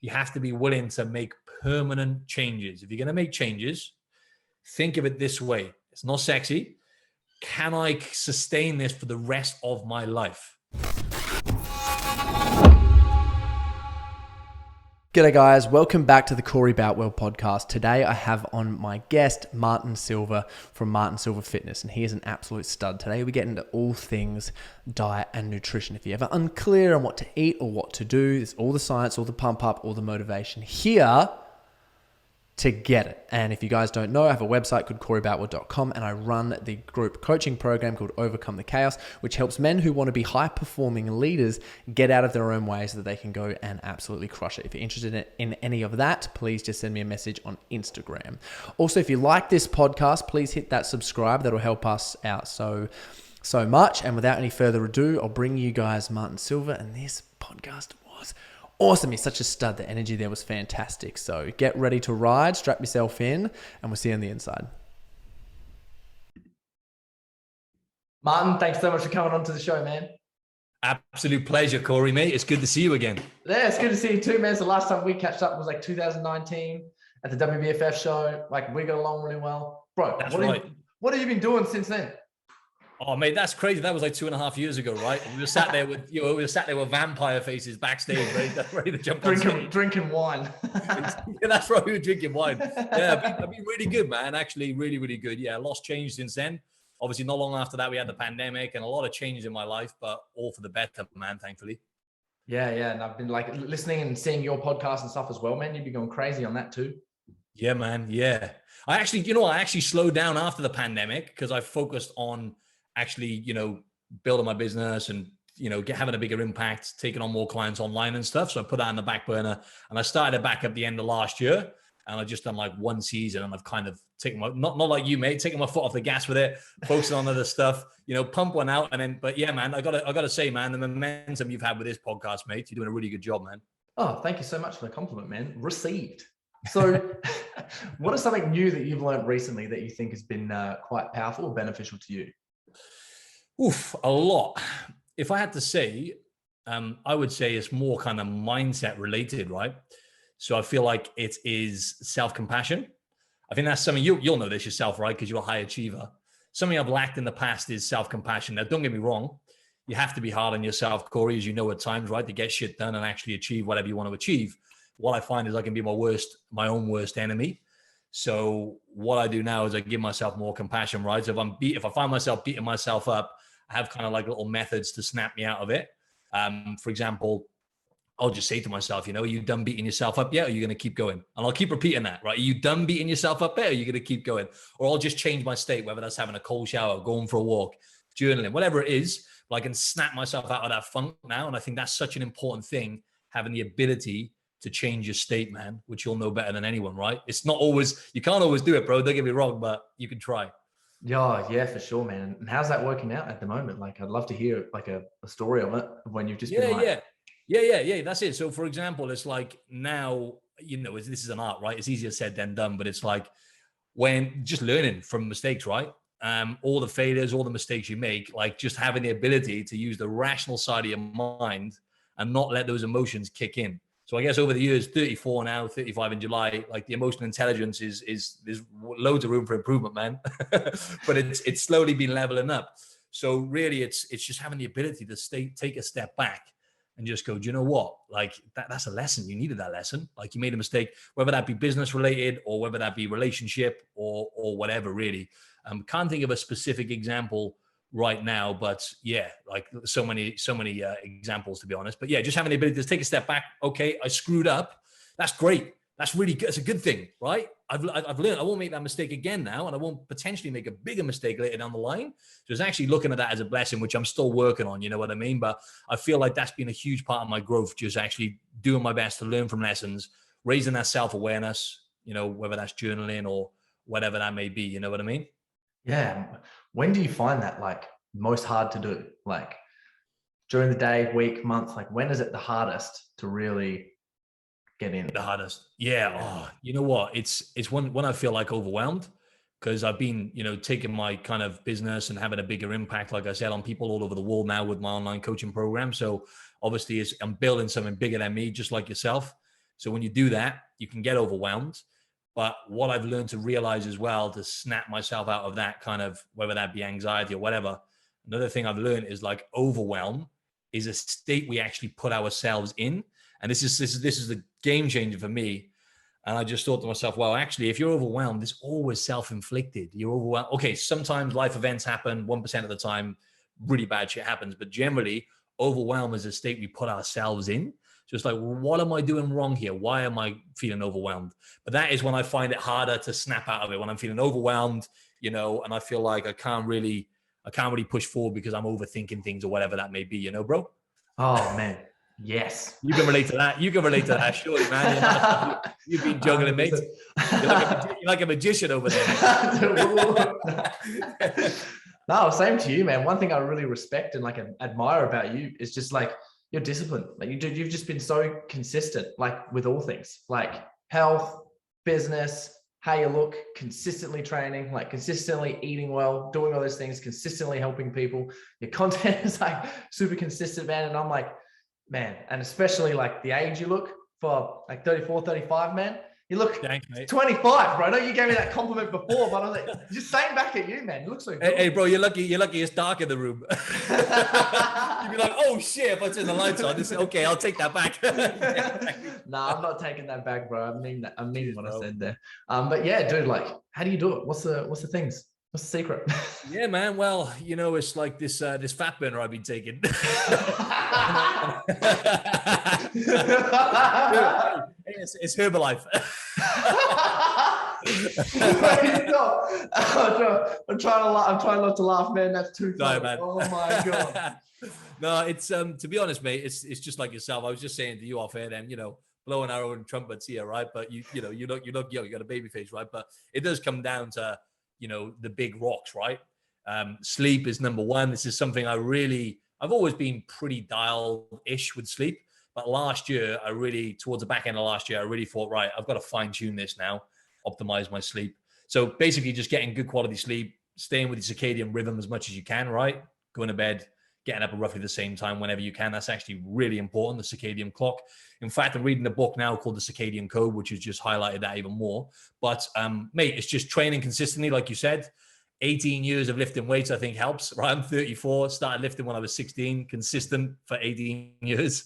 You have to be willing to make permanent changes. If you're going to make changes, think of it this way. It's not sexy. Can I sustain this for the rest of my life? G'day guys, welcome back to the Corey Boutwell podcast. Today I have on my guest, Martin Silva from Martin Silva Fitness, and he is an absolute stud. Today we get into all things diet and nutrition. If you're ever unclear on what to eat or what to do, there's all the science, all the pump up, all the motivation here to get it. And if you guys don't know, I have a website called CoreyBoutwell.com, and I run the group coaching program called Overcome the Chaos, which helps men who want to be high-performing leaders get out of their own way so that they can go and absolutely crush it. If you're interested in any of that, please just send me a message on Instagram. Also, if you like this podcast, please hit that subscribe. That'll help us out so much. And without any further ado, I'll bring you guys Martin Silva, and this podcast was awesome. He's such a stud. The energy there was fantastic. So get ready to ride, strap yourself in, and we'll see you on the inside. Martin, thanks so much for coming on to the show, man. Absolute pleasure, Corey, mate. It's good to see you again. Yeah, it's good to see you too, man. So last time we catched up was like 2019 at the WBFF show. Like, we got along really well. Bro, what have you been doing since then? Oh, mate, that's crazy. That was like 2.5 years ago, right? We were sat there with, vampire faces backstage, ready to jump on drinking wine. Yeah, that's right. We were drinking wine. Yeah, I've been really good, man. Actually, really, really good. Yeah, a lot's changed since then. Obviously, not long after that, we had the pandemic and a lot of changes in my life, but all for the better, man, thankfully. Yeah. And I've been like listening and seeing your podcast and stuff as well, man. You've been going crazy on that too. Yeah, man. Yeah. I actually slowed down after the pandemic because I focused on actually, building my business and, having a bigger impact, taking on more clients online and stuff. So I put that in the back burner, and I started back at the end of last year, and I just done like one season, and I've kind of taken not like you, mate, taking my foot off the gas with it, focusing on other stuff, pump one out. And then, but yeah, man, I gotta say, man, the momentum you've had with this podcast, mate, you're doing a really good job, man. Oh, thank you so much for the compliment, man. Received. So what is something new that you've learned recently that you think has been quite powerful or beneficial to you? A lot. If I had to say, I would say it's more kind of mindset related, right? So I feel like it is self-compassion. I think that's something you'll know this yourself, right? Because you're a high achiever. Something I've lacked in the past is self-compassion. Now, don't get me wrong. You have to be hard on yourself, Corey, as you know, at times, right? To get shit done and actually achieve whatever you want to achieve. What I find is I can be my own worst enemy. So what I do now is I give myself more compassion, right? So if I find myself beating myself up, I have kind of like little methods to snap me out of it. For example, I'll just say to myself, are you done beating yourself up yet? Or are you going to keep going? And I'll keep repeating that, right? Are you done beating yourself up yet? Or are you going to keep going? Or I'll just change my state, whether that's having a cold shower, going for a walk, journaling, whatever it is. But I can snap myself out of that funk now. And I think that's such an important thing, having the ability to change your state, man, which you'll know better than anyone, right? It's not always, you can't always do it, bro. Don't get me wrong, but you can try. Yeah, for sure, man. And how's that working out at the moment? Like, I'd love to hear like a story on it when you've just been like... Yeah. That's it. So for example, it's like now, this is an art, right? It's easier said than done, but it's like when just learning from mistakes, right? All the failures, all the mistakes you make, like just having the ability to use the rational side of your mind and not let those emotions kick in. So I guess over the years, 34 now, 35 in July, like the emotional intelligence is there's loads of room for improvement, man. But it's slowly been leveling up. So really, it's just having the ability to take a step back and just go, do you know what? Like that's a lesson. You needed that lesson. Like you made a mistake, whether that be business related or whether that be relationship or whatever. Really, can't think of a specific example right now, but yeah, like so many examples, to be honest. But yeah, just having the ability to take a step back. Okay, I screwed up. That's great. That's really good. It's a good thing, right? I've learned I won't make that mistake again now, and I won't potentially make a bigger mistake later down the line. So it's actually looking at that as a blessing, which I'm still working on, you know what I mean? But I feel like that's been a huge part of my growth, just actually doing my best to learn from lessons, raising that self-awareness, whether that's journaling or whatever that may be, you know what I mean? Yeah. When do you find that like most hard to do? Like during the day, week, month, like when is it the hardest to really get in? The hardest. Yeah. Oh, you know what? It's when I feel like overwhelmed, because I've been, taking my kind of business and having a bigger impact, like I said, on people all over the world now with my online coaching program. So obviously I'm building something bigger than me, just like yourself. So when you do that, you can get overwhelmed. But what I've learned to realize as well, to snap myself out of that kind of, whether that be anxiety or whatever, another thing I've learned is like overwhelm is a state we actually put ourselves in. And this is the game changer for me. And I just thought to myself, well, actually, if you're overwhelmed, it's always self-inflicted. You're overwhelmed. Okay, sometimes life events happen 1% of the time, really bad shit happens. But generally, overwhelm is a state we put ourselves in. So it's like, well, what am I doing wrong here? Why am I feeling overwhelmed? But that is when I find it harder to snap out of it, when I'm feeling overwhelmed, and I feel like I can't really push forward because I'm overthinking things or whatever that may be, bro? Oh, man. Yes. You can relate to that. You can relate to that, surely, man. You've been juggling, mate. You're like a magician over there. No, same to you, man. One thing I really respect and like admire about you is just like your discipline. Like you've just been so consistent, like with all things, like health, business, how you look, consistently training, like consistently eating well, doing all those things, consistently helping people. Your content is like super consistent, man. And I'm like, man, and especially like the age you look for like 34, 35, man. You look 25, bro. I know you gave me that compliment before, but I was like, just saying back at you, man. You look so good. Hey, bro, you're lucky it's dark in the room. You'd be like, oh shit, if I turn the lights on, okay, I'll take that back. Nah, I'm not taking that back, bro. I mean that. I mean what I said there. But yeah, dude, like, how do you do it? What's the things? What's the secret? Yeah, man. Well, it's like this fat burner I've been taking. It's Herbalife. I'm trying not to laugh, man. That's too funny. No, man. Oh my god. No, it's to be honest, mate. It's just like yourself. I was just saying to you off air, then blowing our own trumpets here, right? But you look young. You got a baby face, right? But it does come down to the big rocks, right? Sleep is number one. This is something I've always been pretty dialed-ish with sleep. But last year, towards the back end of last year, I really thought, right, I've got to fine tune this now, optimize my sleep. So basically just getting good quality sleep, staying with your circadian rhythm as much as you can, right? Going to bed, getting up at roughly the same time whenever you can. That's actually really important, the circadian clock. In fact, I'm reading a book now called The Circadian Code, which has just highlighted that even more. But mate, it's just training consistently, like you said. 18 years of lifting weights, I think, helps, right? I'm 34, started lifting when I was 16, consistent for 18 years.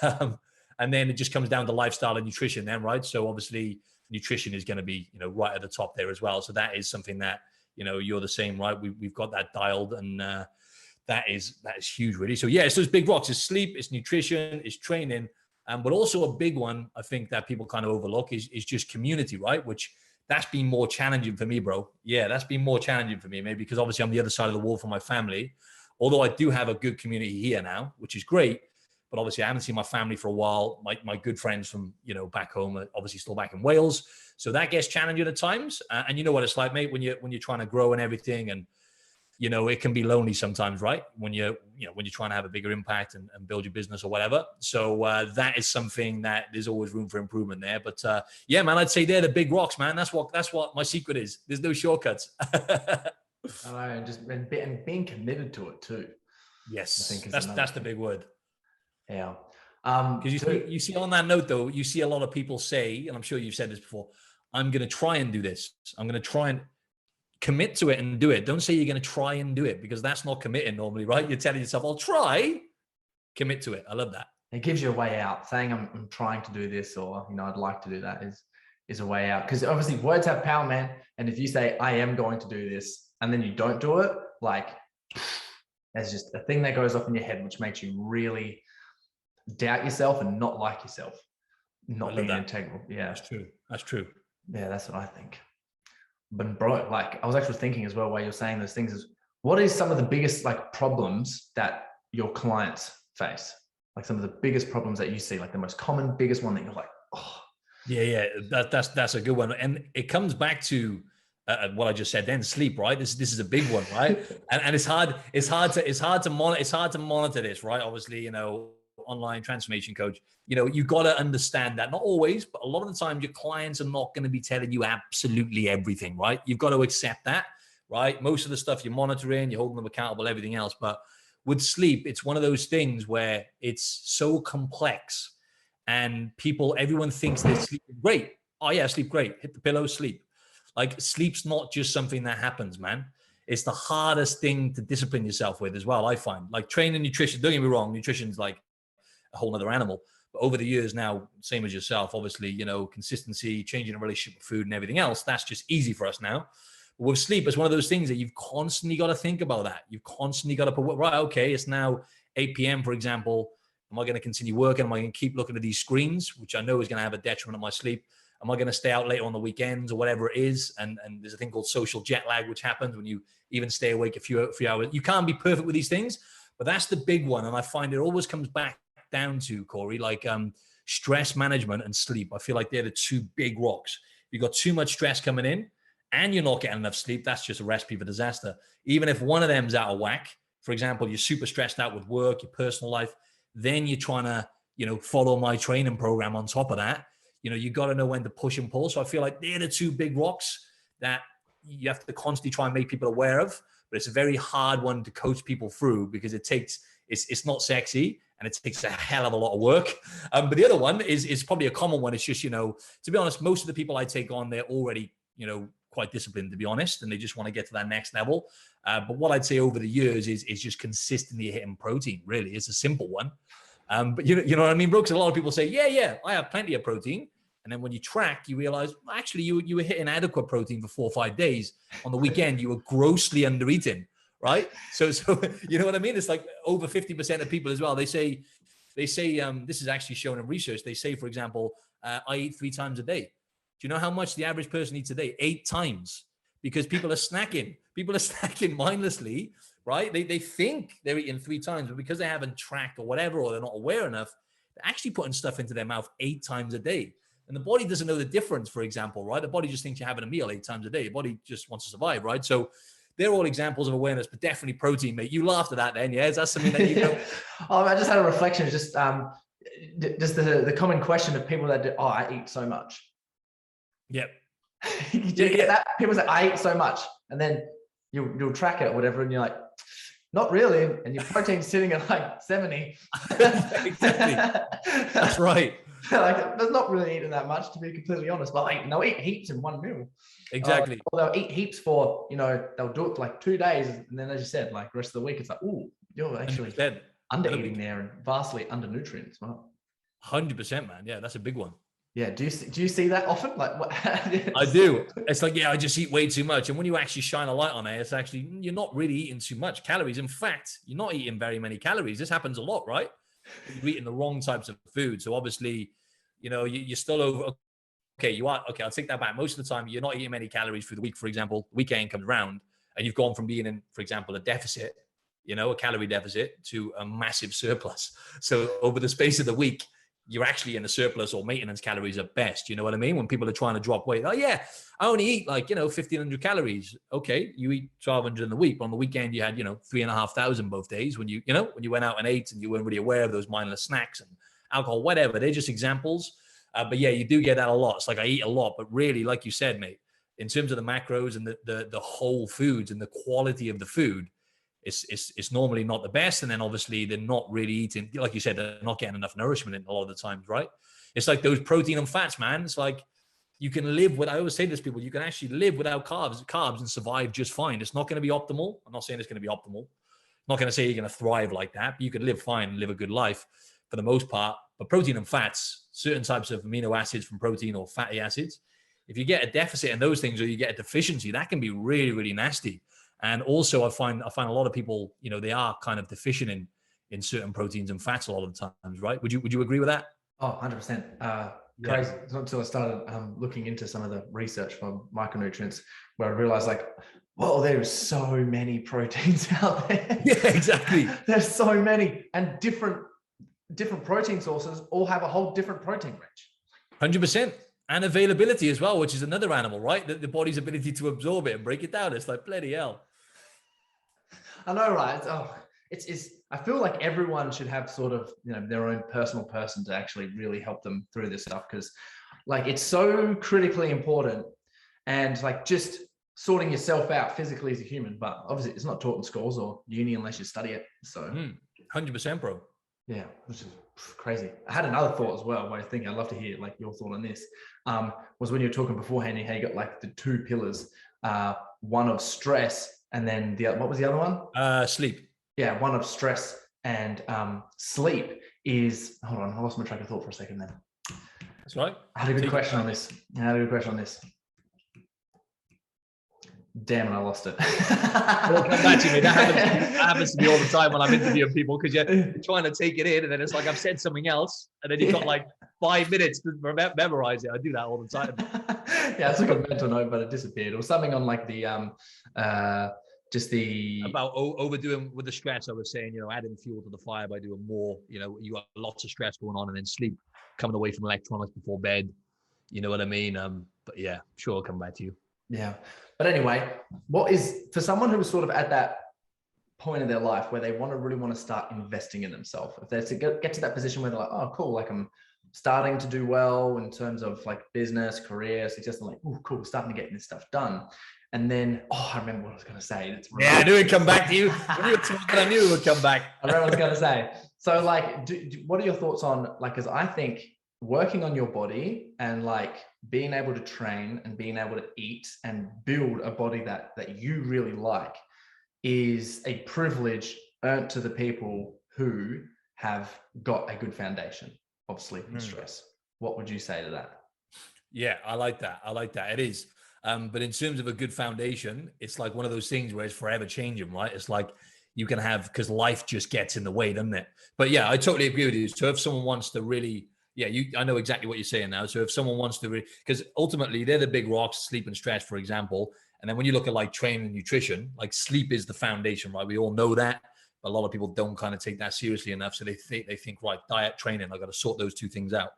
And then it just comes down to lifestyle and nutrition then, right? So obviously nutrition is going to be, right at the top there as well. So that is something that, you're the same, right? We've got that dialed, and that is huge, really. So yeah, it's those big rocks. It's sleep, it's nutrition, it's training. But also a big one, I think, that people kind of overlook is just community, right? Which that's been more challenging for me, bro. Yeah, that's been more challenging for me, maybe because obviously I'm the other side of the wall for my family. Although I do have a good community here now, which is great. But obviously I haven't seen my family for a while. My good friends from, back home are obviously still back in Wales. So that gets challenging at times. And you know what it's like, mate, when you're trying to grow and everything, and it can be lonely sometimes, right? When you're trying to have a bigger impact and build your business or whatever. So that is something that there's always room for improvement there. But yeah, man, I'd say they're the big rocks, man. That's what my secret is. There's no shortcuts. I know, and being committed to it too. Yes, I think that's the big word. Yeah. Because you see on that note though, you see a lot of people say, and I'm sure you've said this before, I'm going to try and do this. I'm going to try and commit to it and do it. Don't say you're going to try and do it, because that's not committing normally, right? You're telling yourself, I'll try, commit to it. I love that. It gives you a way out. Saying I'm trying to do this, or, I'd like to do that is a way out. Because obviously words have power, man. And if you say, I am going to do this, and then you don't do it, like there's just a thing that goes off in your head, which makes you really doubt yourself and not like yourself, not being integral. Yeah, that's true. Yeah, that's what I think. But bro, like I was actually thinking as well, while you're saying those things, is what is some of the biggest like problems that your clients face? Like some of the biggest problems that you see, like the most common, biggest one that you're like, oh. Yeah, that's a good one, and it comes back to what I just said then, sleep, right? This is a big one, right? and it's hard to monitor this, right? Obviously, online transformation coach, you got to understand that, not always, but a lot of the time your clients are not going to be telling you absolutely everything, right? You've got to accept that, right? Most of the stuff you're monitoring, you're holding them accountable, everything else. But with sleep, it's one of those things where it's so complex and everyone thinks they're sleeping great. Oh yeah, sleep great. Hit the pillow, sleep. Like sleep's not just something that happens, man. It's the hardest thing to discipline yourself with as well. I find like training nutrition. Don't get me wrong, nutrition's like a whole other animal. But over the years now, same as yourself, obviously, consistency, changing a relationship with food and everything else, that's just easy for us now. But with sleep, it's one of those things that you've constantly got to think about that. You've constantly got to put, right, okay, it's now 8 p.m., for example. Am I going to continue working? Am I going to keep looking at these screens, which I know is going to have a detriment on my sleep? Am I going to stay out later on the weekends or whatever it is? And there's a thing called social jet lag, which happens when you even stay awake a few hours. You can't be perfect with these things, but that's the big one. And I find it always comes back down to, Corey, like stress management and sleep. I feel like they're the two big rocks. You've got too much stress coming in and you're not getting enough sleep. That's just a recipe for disaster. Even if one of them's out of whack, for example, you're super stressed out with work, your personal life, then you're trying to, follow my training program on top of that. You got to know when to push and pull. So I feel like they're the two big rocks that you have to constantly try and make people aware of, but it's a very hard one to coach people through because it's not sexy and it takes a hell of a lot of work. But the other one is probably a common one. It's just, to be honest, most of the people I take on, they're already, quite disciplined, to be honest, and they just want to get to that next level. But what I'd say over the years is just consistently hitting protein. Really, it's a simple one. But you know what I mean, Brooks? A lot of people say, yeah, I have plenty of protein. And then when you track, you realize, well, actually, you were hitting adequate protein for 4 or 5 days. On the weekend, you were grossly under eating, right? So you know what I mean? It's like over 50% of people as well. They say this is actually shown in research. They say, for example, I eat 3 times a day. Do you know how much the average person eats a day? 8 times, because people are snacking. People are snacking mindlessly, right? They think they're eating 3 times, but because they haven't tracked or whatever, or they're not aware enough, they're actually putting stuff into their mouth 8 times a day. And the body doesn't know the difference, for example, right? The body just thinks you're having a meal 8 times a day. The body just wants to survive, right? So they're all examples of awareness, but definitely protein, mate. You laughed at that then, yeah? Is that something that you know? I just had a reflection, just the common question of people that do, I eat so much. Yep. You get that? People say, I eat so much. And then you'll track it or whatever, and you're like, not really. And your protein's sitting at like 70. Exactly. That's right. Like, there's not really eating that much, to be completely honest. But like, they'll eat heaps in one meal. Exactly. Or they'll eat heaps for, they'll do it for like 2 days. And then, as you said, like the rest of the week, it's like, ooh, you're actually under eating there and vastly under nutrients. Well, 100%, man. Yeah, that's a big one. Yeah. Do you see that often? Like, what? I do. It's like, I just eat way too much. And when you actually shine a light on it, it's actually, you're not really eating too much calories. In fact, you're not eating very many calories. This happens a lot, right? You're eating the wrong types of food. So obviously, you're still over. Okay, you are. Okay, I'll take that back. Most of the time, you're not eating many calories through the week. For example, weekend comes around and you've gone from being in, for example, a deficit, a calorie deficit, to a massive surplus. So over the space of the week, you're actually in a surplus or maintenance calories at best. You know what I mean? When people are trying to drop weight, oh yeah, I only eat like, 1,500 calories. Okay. You eat 1,200 in the week. But on the weekend, you had, 3,500 both days when you went out and ate and you weren't really aware of those mindless snacks and alcohol, whatever. They're just examples. But yeah, you do get that a lot. It's like I eat a lot, but really, like you said, mate, in terms of the macros and the whole foods and the quality of the food, it's normally not the best. And then obviously they're not really eating, like you said, they're not getting enough nourishment in a lot of the times, right? It's like those protein and fats, man. It's like you can live with, I always say to people, you can actually live without carbs and survive just fine. It's not going to be optimal. I'm not saying it's going to be optimal. I'm not going to say you're going to thrive like that, but you can live fine and live a good life for the most part. But protein and fats, certain types of amino acids from protein or fatty acids, if you get a deficit in those things or you get a deficiency, that can be really, really nasty. And also I find a lot of people, they are kind of deficient in certain proteins and fats a lot of the times, right? Would you agree with that? Oh, 100%. Crazy. It's not until I started looking into some of the research for micronutrients where I realized like, whoa, there's so many proteins out there. Yeah, exactly. There's so many, and different protein sources all have a whole different protein range. 100%. And availability as well, which is another animal, right? The body's ability to absorb it and break it down. It's like, bloody hell. I know, right? It's I feel like everyone should have sort of, their own personal person to actually really help them through this stuff, because like it's so critically important, and like just sorting yourself out physically as a human, but obviously it's not taught in schools or uni unless you study it. So 100%, bro. Yeah, which is crazy. I had another thought as well. Where I think I'd love to hear like your thought on this. Was when you were talking beforehand, how you got like the two pillars, one of stress, and then what was the other one? Sleep. Yeah, one of stress and sleep is. Hold on, I lost my track of thought for a second. Then That's right. I had a good question on this. Damn it, I lost it. It'll come back to me. That happens to me all the time when I'm interviewing people, because you're trying to take it in, and then it's like I've said something else, and then you've got like 5 minutes to memorize it. I do that all the time. Yeah, I took a mental note, but it disappeared. Or something on like the just the about overdoing with the stress. I was saying, adding fuel to the fire by doing more. You got lots of stress going on, and then sleep, coming away from electronics before bed. You know what I mean? But yeah, sure, I'll come back to you. Yeah. But anyway, what is, for someone who is sort of at that point in their life where they really want to start investing in themselves, if they're to get to that position where they're like, oh, cool, like I'm starting to do well in terms of like business, career, success, I'm like, oh, cool, starting to get this stuff done. And then, I remember what I was going to say. Yeah, I knew it'd come back to you. When you were talking, I knew it would come back. I remember what I was going to say. So like, what are your thoughts on, like, because I think working on your body and like being able to train and being able to eat and build a body that you really like is a privilege earned to the people who have got a good foundation of sleep and stress. What would you say to that? Yeah, I like that. It is. But in terms of a good foundation, it's like one of those things where it's forever changing, right? It's like you can have, because life just gets in the way, doesn't it? But yeah, I totally agree with you. So if someone wants to really, I know exactly what you're saying now. So if someone wants to really, because ultimately they're the big rocks, sleep and stress, for example. And then when you look at like training and nutrition, like sleep is the foundation, right? We all know that. But a lot of people don't kind of take that seriously enough. So they think, right, diet, training, I've got to sort those two things out.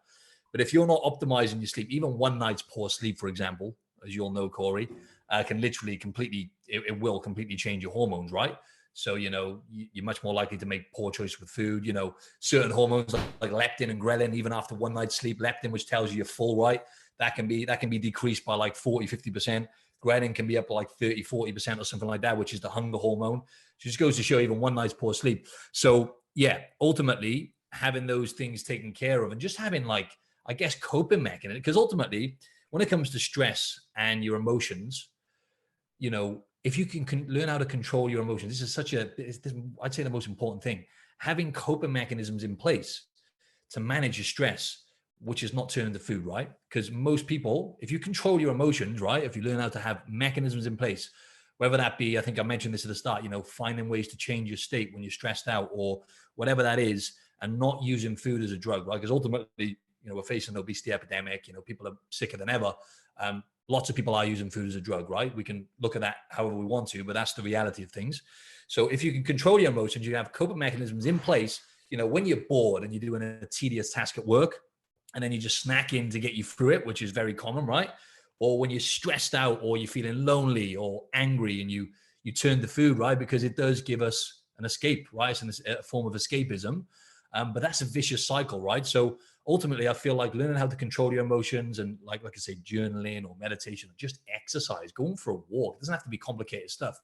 But if you're not optimizing your sleep, even one night's poor sleep, for example, as you all know, Corey, can literally it will completely change your hormones, right? So, you're much more likely to make poor choices with food. Certain hormones like leptin and ghrelin, even after one night's sleep, leptin, which tells you you're full, right? That can be decreased by like 40, 50%. Ghrelin can be up to like 30, 40% or something like that, which is the hunger hormone. So it just goes to show even one night's poor sleep. So yeah, ultimately having those things taken care of and just having like, I guess, coping mechanism, because ultimately when it comes to stress and your emotions, if you can learn how to control your emotions, this is I'd say the most important thing, having coping mechanisms in place to manage your stress, which is not turning to food, right? Because most people, if you control your emotions, right, if you learn how to have mechanisms in place, whether that be, I think I mentioned this at the start, finding ways to change your state when you're stressed out or whatever that is, and not using food as a drug, right? Because ultimately, we're facing an obesity epidemic, people are sicker than ever. Lots of people are using food as a drug, right? We can look at that however we want to, but that's the reality of things. So if you can control your emotions, you have coping mechanisms in place, when you're bored and you're doing a tedious task at work, and then you just snack in to get you through it, which is very common, right? Or when you're stressed out or you're feeling lonely or angry and you turn to food, right? Because it does give us an escape, right? It's a form of escapism. But that's a vicious cycle, right? So ultimately, I feel like learning how to control your emotions and like I say, journaling or meditation, or just exercise, going for a walk. It doesn't have to be complicated stuff.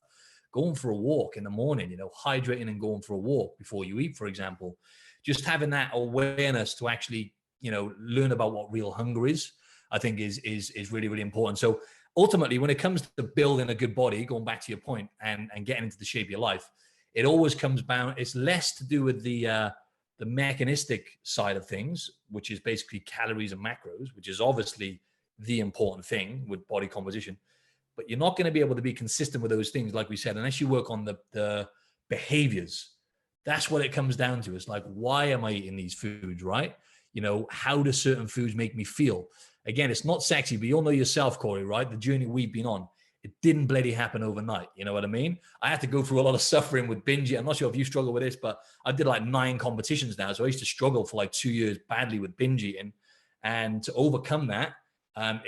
Going for a walk in the morning, hydrating and going for a walk before you eat, for example. Just having that awareness to actually, learn about what real hunger is, I think is really, really important. So ultimately, when it comes to building a good body, going back to your point and getting into the shape of your life, it always comes down, it's less to do with the mechanistic side of things, which is basically calories and macros, which is obviously the important thing with body composition. But you're not going to be able to be consistent with those things, like we said, unless you work on the behaviors. That's what it comes down to. It's like, why am I eating these foods, right? How do certain foods make me feel? Again, it's not sexy, but you'll know yourself, Corey, right? The journey we've been on, it didn't bloody happen overnight. You know what I mean? I had to go through a lot of suffering with binging. I'm not sure if you struggle with this, but I did like 9 competitions now. So I used to struggle for like 2 years badly with binge eating. And to overcome that, I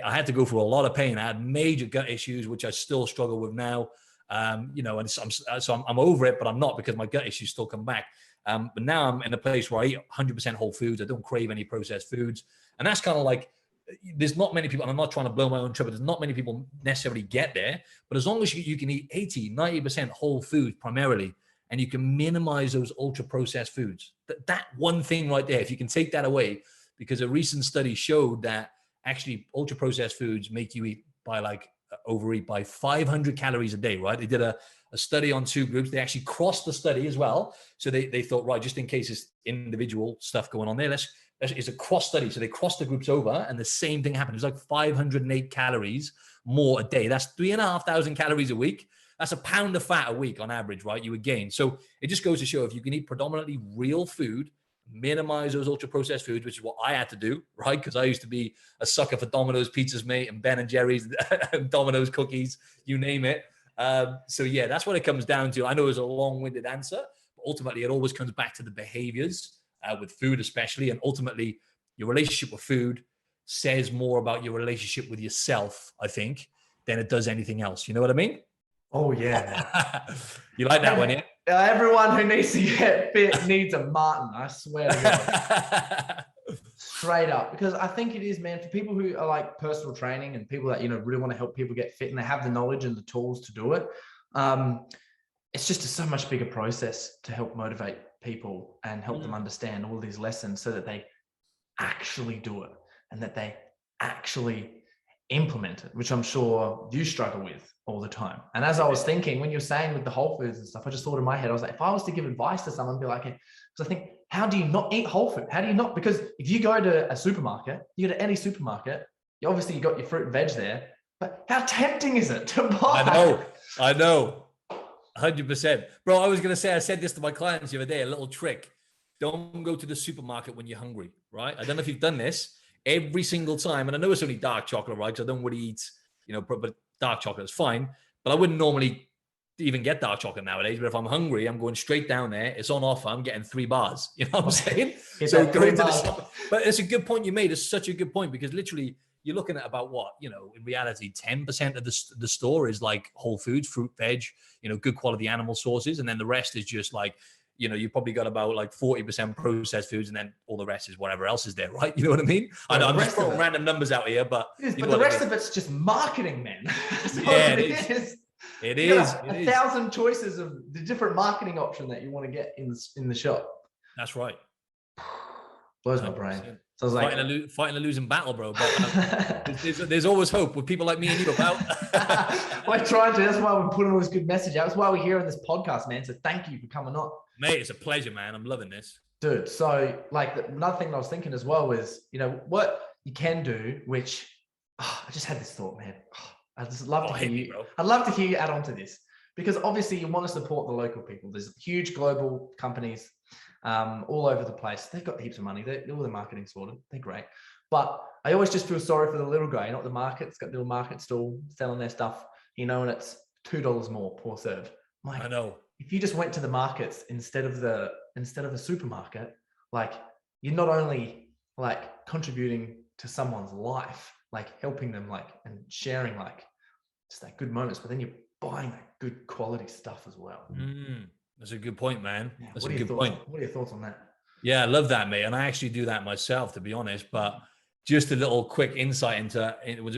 had to go through a lot of pain. I had major gut issues, which I still struggle with now. And I'm over it, but I'm not, because my gut issues still come back. But now I'm in a place where I eat 100% whole foods. I don't crave any processed foods. And that's kind of like, there's not many people, and I'm not trying to blow my own trumpet, there's not many people necessarily get there, but as long as you can eat 80, 90% whole food primarily, and you can minimize those ultra processed foods. That one thing right there, if you can take that away, because a recent study showed that actually ultra processed foods make you overeat by 500 calories a day, right? They did a study on 2 groups. They actually crossed the study as well. So they thought, right, just in case it's individual stuff going on there, it's a cross study. So they crossed the groups over and the same thing happened. It was like 508 calories more a day. That's 3,500 calories a week. That's a pound of fat a week on average, right? You would gain. So it just goes to show if you can eat predominantly real food, minimize those ultra processed foods, which is what I had to do, right? Because I used to be a sucker for Domino's pizzas, mate, and Ben and Jerry's, Domino's cookies, you name it. So yeah, that's what it comes down to. I know it's a long-winded answer, but ultimately it always comes back to the behaviors with food, especially, and ultimately your relationship with food says more about your relationship with yourself, I think, than it does anything else. You know what I mean? Oh yeah. You like that one, yeah? Everyone who needs to get fit needs a Martin. I swear to God. Straight up. Because I think it is, man, for people who are like personal training and people that, really want to help people get fit and they have the knowledge and the tools to do it. It's just a so much bigger process to help motivate people and help them understand all these lessons so that they actually do it and that they actually implement it, which I'm sure you struggle with all the time. And as I was thinking, when you're saying with the whole foods and stuff, I just thought in my head, I was like, if I was to give advice to someone, I'd be like, because I think, how do you not eat whole food? How do you not? Because if you go to a supermarket, you go to any supermarket, you got your fruit and veg there, but how tempting is it to buy? I know. 100%. Bro, I was going to say, I said this to my clients the other day, a little trick. Don't go to the supermarket when you're hungry, right? I don't know if you've done this. Every single time, and I know it's only dark chocolate, right? Because I don't really eat, but dark chocolate is fine. But I wouldn't normally even get dark chocolate nowadays. But if I'm hungry, I'm going straight down there. It's on offer. I'm getting 3 bars. You know what I'm saying? So going to the shop. But it's a good point you made. It's such a good point because literally you're looking at about what, in reality, 10% of the store is like whole foods, fruit, veg, good quality animal sources. And then the rest is just like, you probably got about like 40% processed foods and then all the rest is whatever else is there, right? You know what I mean? I know I'm just throwing random numbers out here, but... But the rest of it's just marketing, man. Yeah, it is. It is. 1,000 choices of the different marketing option that you want to get in the shop. That's right. Blows my brain. So I was like, fighting a losing battle, bro. But there's always hope with people like me and you about. We're trying to. That's why we're putting all this good message out. That's why we're here on this podcast, man. So thank you for coming on. Mate, it's a pleasure, man. I'm loving this. Dude, so another thing I was thinking as well is, what you can do, which I just had this thought, man. I'd love to hear you add on to this because obviously you want to support the local people. There's huge global companies all over the place. They've got heaps of money. All their marketing sorted. They're great. But I always just feel sorry for the little guy, not the market. It's got a little market stall selling their stuff, and it's $2 more per serve. I know. If you just went to the markets instead of the supermarket, you're not only contributing to someone's life, helping them and sharing just that good moments, but then you're buying that good quality stuff as well. That's a good point, man. Yeah, that's a good point. What are your thoughts on that? Yeah, I love that, mate. And I actually do that myself, to be honest. But just a little quick insight into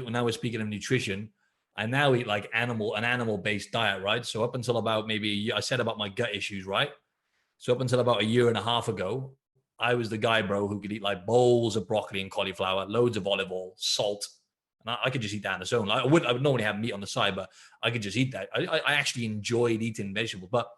now we're speaking of nutrition. I now eat an animal-based diet, right? So up until about I said about my gut issues, right? So up until about a year and a half ago, I was the guy, bro, who could eat bowls of broccoli and cauliflower, loads of olive oil, salt. And I could just eat that on its own. I would normally have meat on the side, but I could just eat that. I actually enjoyed eating vegetables. But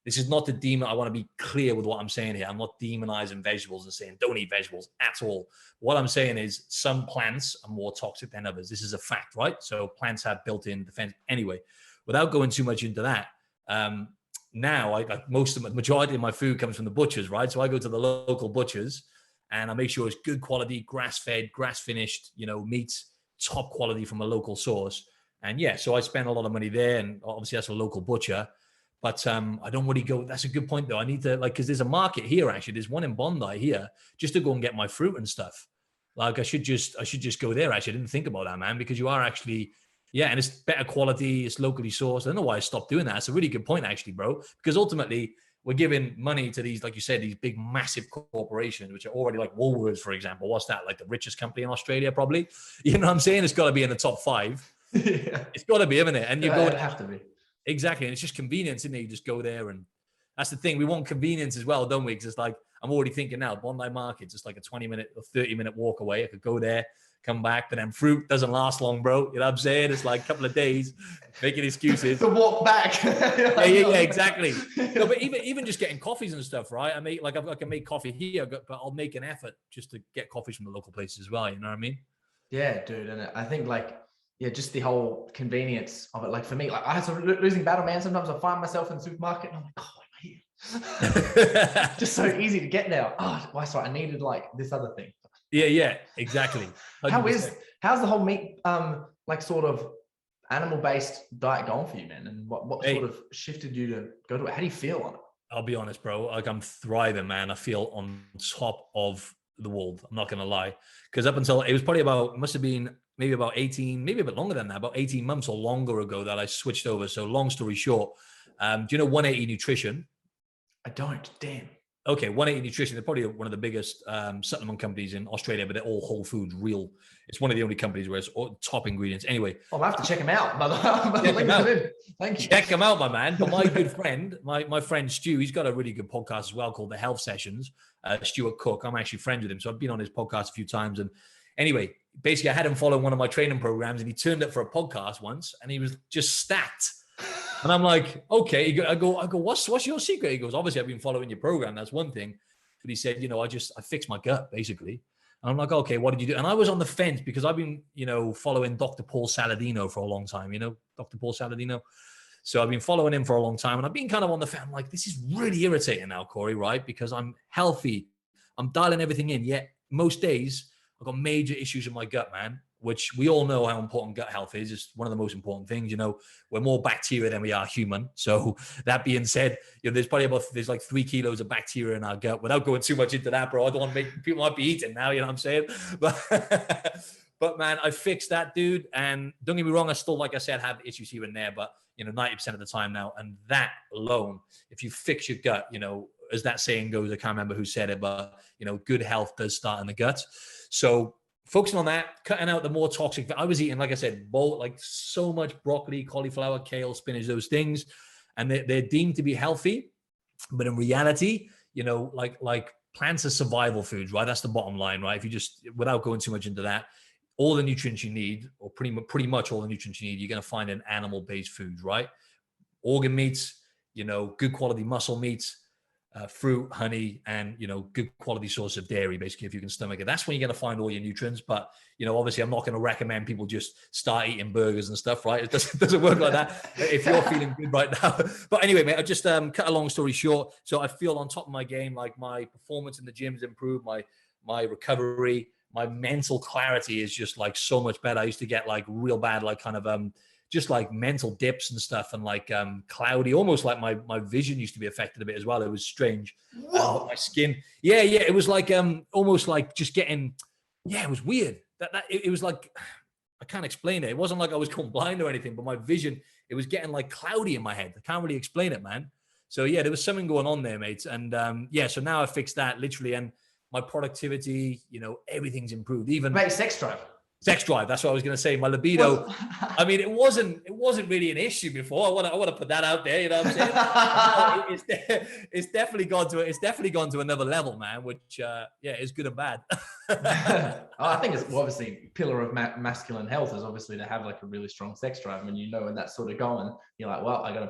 this is not I want to be clear with what I'm saying here. I'm not demonizing vegetables and saying don't eat vegetables at all. What I'm saying is some plants are more toxic than others. This is a fact, right? So plants have built-in defense. Anyway, without going too much into that, now the majority of my food comes from the butchers, right? So I go to the local butchers and I make sure it's good quality, grass-fed, grass-finished, meats, top quality from a local source. And yeah, so I spend a lot of money there, and obviously that's a local butcher. But I don't really go. That's a good point, though. I need to because there's a market here. Actually, there's one in Bondi here, just to go and get my fruit and stuff. I should just go there. Actually, I didn't think about that, man, because you are actually, and it's better quality. It's locally sourced. I don't know why I stopped doing that. It's a really good point, actually, bro. Because ultimately, we're giving money to these, like you said, these big, massive corporations, which are already like Woolworths, for example. What's that? Like the richest company in Australia, probably. You know what I'm saying? It's got to be in the top 5. Yeah. It's got to be, isn't it? And you go. It'd have to be. Exactly. And it's just convenience, isn't it? You just go there and That's the thing. We want convenience as well, don't we? Because it's like, I'm already thinking now, Bondi Market, just like a 20-minute or 30-minute walk away. I could go there, come back, but then fruit doesn't last long, bro. You know what I'm saying? It's like a couple of days making excuses. To walk back. yeah, exactly. No, but even just getting coffees and stuff, right? I can make coffee here, but I'll make an effort just to get coffees from the local places as well. You know what I mean? Yeah, dude. And I think like, yeah, just the whole convenience of it. Like for me, like I had some losing battle, man. Sometimes I find myself in the supermarket and I'm like, oh, I'm here. Just so easy to get now. Oh, well, sorry, I needed like this other thing. Yeah, exactly. 100%. How's the whole meat, like sort of animal-based diet going for you, man? And what sort of shifted you to go to it? How do you feel on it? I'll be honest, bro. Like I'm thriving, man. I feel on top of the world. I'm not gonna lie, because up until it was probably must have been maybe about 18, maybe a bit longer than that, about 18 months or longer ago that I switched over. So long story short, do you know 180 Nutrition? I don't. Damn. Okay, 180 Nutrition. They're probably one of the biggest supplement companies in Australia, but they're all whole food, real. It's one of the only companies where it's all top ingredients. Anyway, I'll have to check them out. Check them out. Thank you. Check them out, my man. But my good friend, my friend Stu, he's got a really good podcast as well called The Health Sessions. Stuart Cook. I'm actually friends with him, so I've been on his podcast a few times. And anyway, basically, I had him follow one of my training programs, and he turned up for a podcast once, and he was just stacked. And I'm like, okay. I go, what's your secret? He goes, obviously, I've been following your program. That's one thing. But he said, I fixed my gut, basically. And I'm like, okay, what did you do? And I was on the fence because I've been, following Dr. Paul Saladino for a long time, Dr. Paul Saladino. So I've been following him for a long time. And I've been kind of on the fence. I'm like, this is really irritating now, Corey, right? Because I'm healthy. I'm dialing everything in. Yet most days, I've got major issues in my gut, man, which we all know how important gut health is. It's one of the most important things. We're more bacteria than we are human. So that being said, there's like 3 kilos of bacteria in our gut. Without going too much into that, bro, I don't want to make people might be eating now, you know what I'm saying? But man, I fixed that, dude. And don't get me wrong, I still, like I said, have issues here and there, but 90% of the time now. And that alone, if you fix your gut, as that saying goes, I can't remember who said it, but good health does start in the gut. So focusing on that, cutting out the more toxic. I was eating, like I said, like so much broccoli, cauliflower, kale, spinach, those things, and they're deemed to be healthy, but in reality, like plants are survival foods, right? That's the bottom line, right? If you just, without going too much into that, all the nutrients you need, or pretty much all the nutrients you need, you're going to find in animal-based foods, right? Organ meats, good quality muscle meats, fruit, honey, and good quality source of dairy, basically, if you can stomach it. That's when you're going to find all your nutrients. But obviously I'm not going to recommend people just start eating burgers and stuff, right? It doesn't work like that if you're feeling good right now. But anyway, mate, I just cut a long story short. So I feel on top of my game, like my performance in the gym's improved, my recovery, my mental clarity is just like so much better. I used to get like real bad, like kind of just like mental dips and stuff, and like cloudy, almost like my vision used to be affected a bit as well. It was strange. My skin, yeah, it was like almost like just getting, it was weird. It was like, I can't explain it. It wasn't like I was going blind or anything, but my vision, it was getting like cloudy in my head. I can't really explain it, man. So yeah, there was something going on there, mate. And so now I fixed that literally, and my productivity, everything's improved. Even sex drive. Sex drive. That's what I was going to say. My libido. I mean, it wasn't really an issue before. I want to put that out there. You know what I'm saying? It's definitely gone to another level, man. Which is good and bad. I think it's obviously pillar of masculine health is obviously to have like a really strong sex drive. When when that's sort of going, you're like, well, I got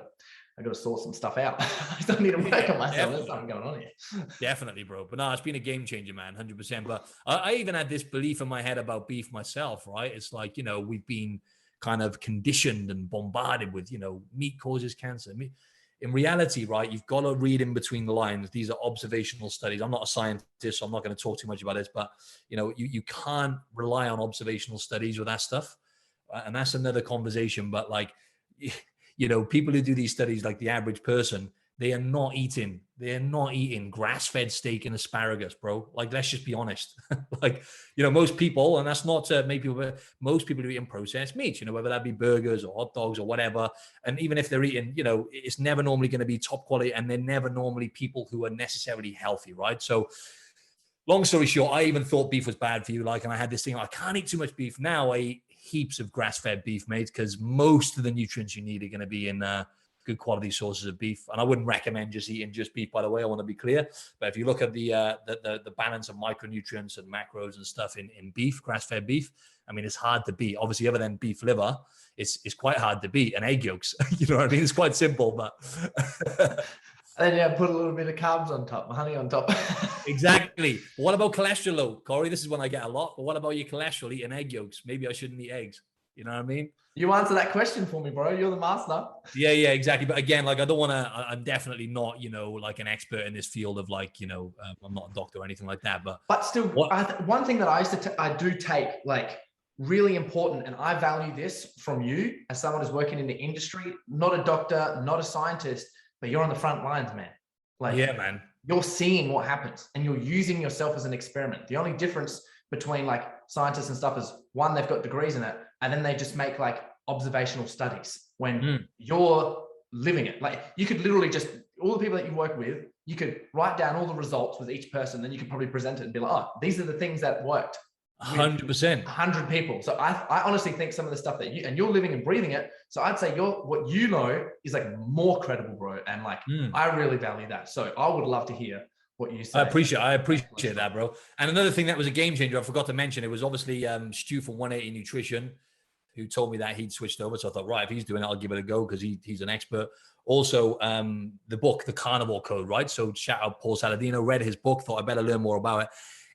to sort some stuff out. I don't need to work on myself. There's something going on here. Definitely, bro. But no, it's been a game changer, man, 100%. But I even had this belief in my head about beef myself, right? It's like, we've been kind of conditioned and bombarded with, meat causes cancer. In reality, right, you've got to read in between the lines. These are observational studies. I'm not a scientist, so I'm not going to talk too much about this, but, you can't rely on observational studies with that stuff. And that's another conversation. But like, people who do these studies, like the average person, they are not eating grass-fed steak and asparagus, bro. Like, let's just be honest. Like, most people, and that's not to make people, but most people are eating processed meats, whether that be burgers or hot dogs or whatever. And even if they're eating, it's never normally going to be top quality, and they're never normally people who are necessarily healthy, right? So long story short, I even thought beef was bad for you. Like, and I had this thing, I can't eat too much beef. Now I eat heaps of grass-fed beef, mate, because most of the nutrients you need are going to be in good quality sources of beef. And I wouldn't recommend just eating just beef, by the way. I want to be clear. But if you look at the balance of micronutrients and macros and stuff in beef, grass-fed beef, I mean, it's hard to beat. Obviously, other than beef liver, it's quite hard to beat. And egg yolks, you know what I mean? It's quite simple, but... And then put a little bit of carbs on top, honey on top. Exactly. But what about cholesterol, though, Corey? This is one I get a lot. But what about your cholesterol eating egg yolks? Maybe I shouldn't eat eggs. You know what I mean? You answer that question for me, bro. You're the master. Yeah, exactly. But again, like, I don't want to, I'm definitely not, like an expert in this field of like, I'm not a doctor or anything like that. But still, one thing that I do take like really important, and I value this from you as someone who's working in the industry, not a doctor, not a scientist, but you're on the front lines, man. Like, yeah, man. You're seeing what happens and you're using yourself as an experiment. The only difference between like scientists and stuff is, one, they've got degrees in it, and then they just make like observational studies. When you're living it, like you could literally just, all the people that you work with, you could write down all the results with each person, then you could probably present it and be like, oh, these are the things that worked. 100%. 100 people. So I honestly think some of the stuff that you're living and breathing it. So I'd say what you know is like more credible, bro. And like, I really value that. So I would love to hear what you say. I appreciate that, bro. And another thing that was a game changer, I forgot to mention, it was obviously Stu from 180 Nutrition who told me that he'd switched over. So I thought, right, if he's doing it, I'll give it a go, because he's an expert. Also, the book, The Carnivore Code, right? So shout out Paul Saladino, read his book, thought I better learn more about it.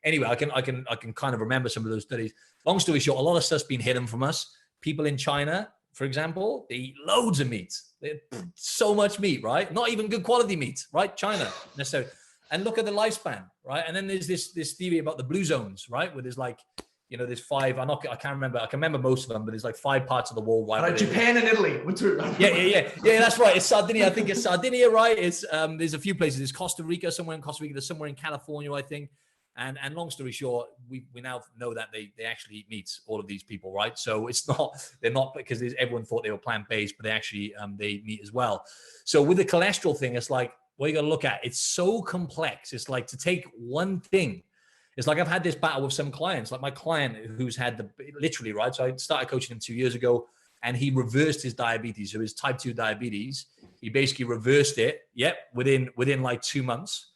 Anyway, I can kind of remember some of those studies. Long story short, a lot of stuff's been hidden from us. People in China, for example, they eat loads of meat. They eat so much meat, right? Not even good quality meat, right? China, necessarily. And look at the lifespan, right? And then there's this theory about the blue zones, right? Where there's like, there's 5. I can't remember. I can remember most of them, but there's like 5 parts of the world, right? Japan and Italy. Yeah. That's right. It's Sardinia. I think it's Sardinia, right? It's there's a few places. There's Costa Rica, somewhere in Costa Rica. There's somewhere in California, I think. And long story short, we now know that they actually eat meat, all of these people, right? So they're not because everyone thought they were plant-based, but they actually they eat meat as well. So with the cholesterol thing, it's like, what you got to look at, it's so complex. It's like to take one thing. It's like I've had this battle with some clients, like my client who's had literally, right? So I started coaching him 2 years ago, and he reversed his diabetes. So his type 2 diabetes, he basically reversed it. Yep. Within like 2 months.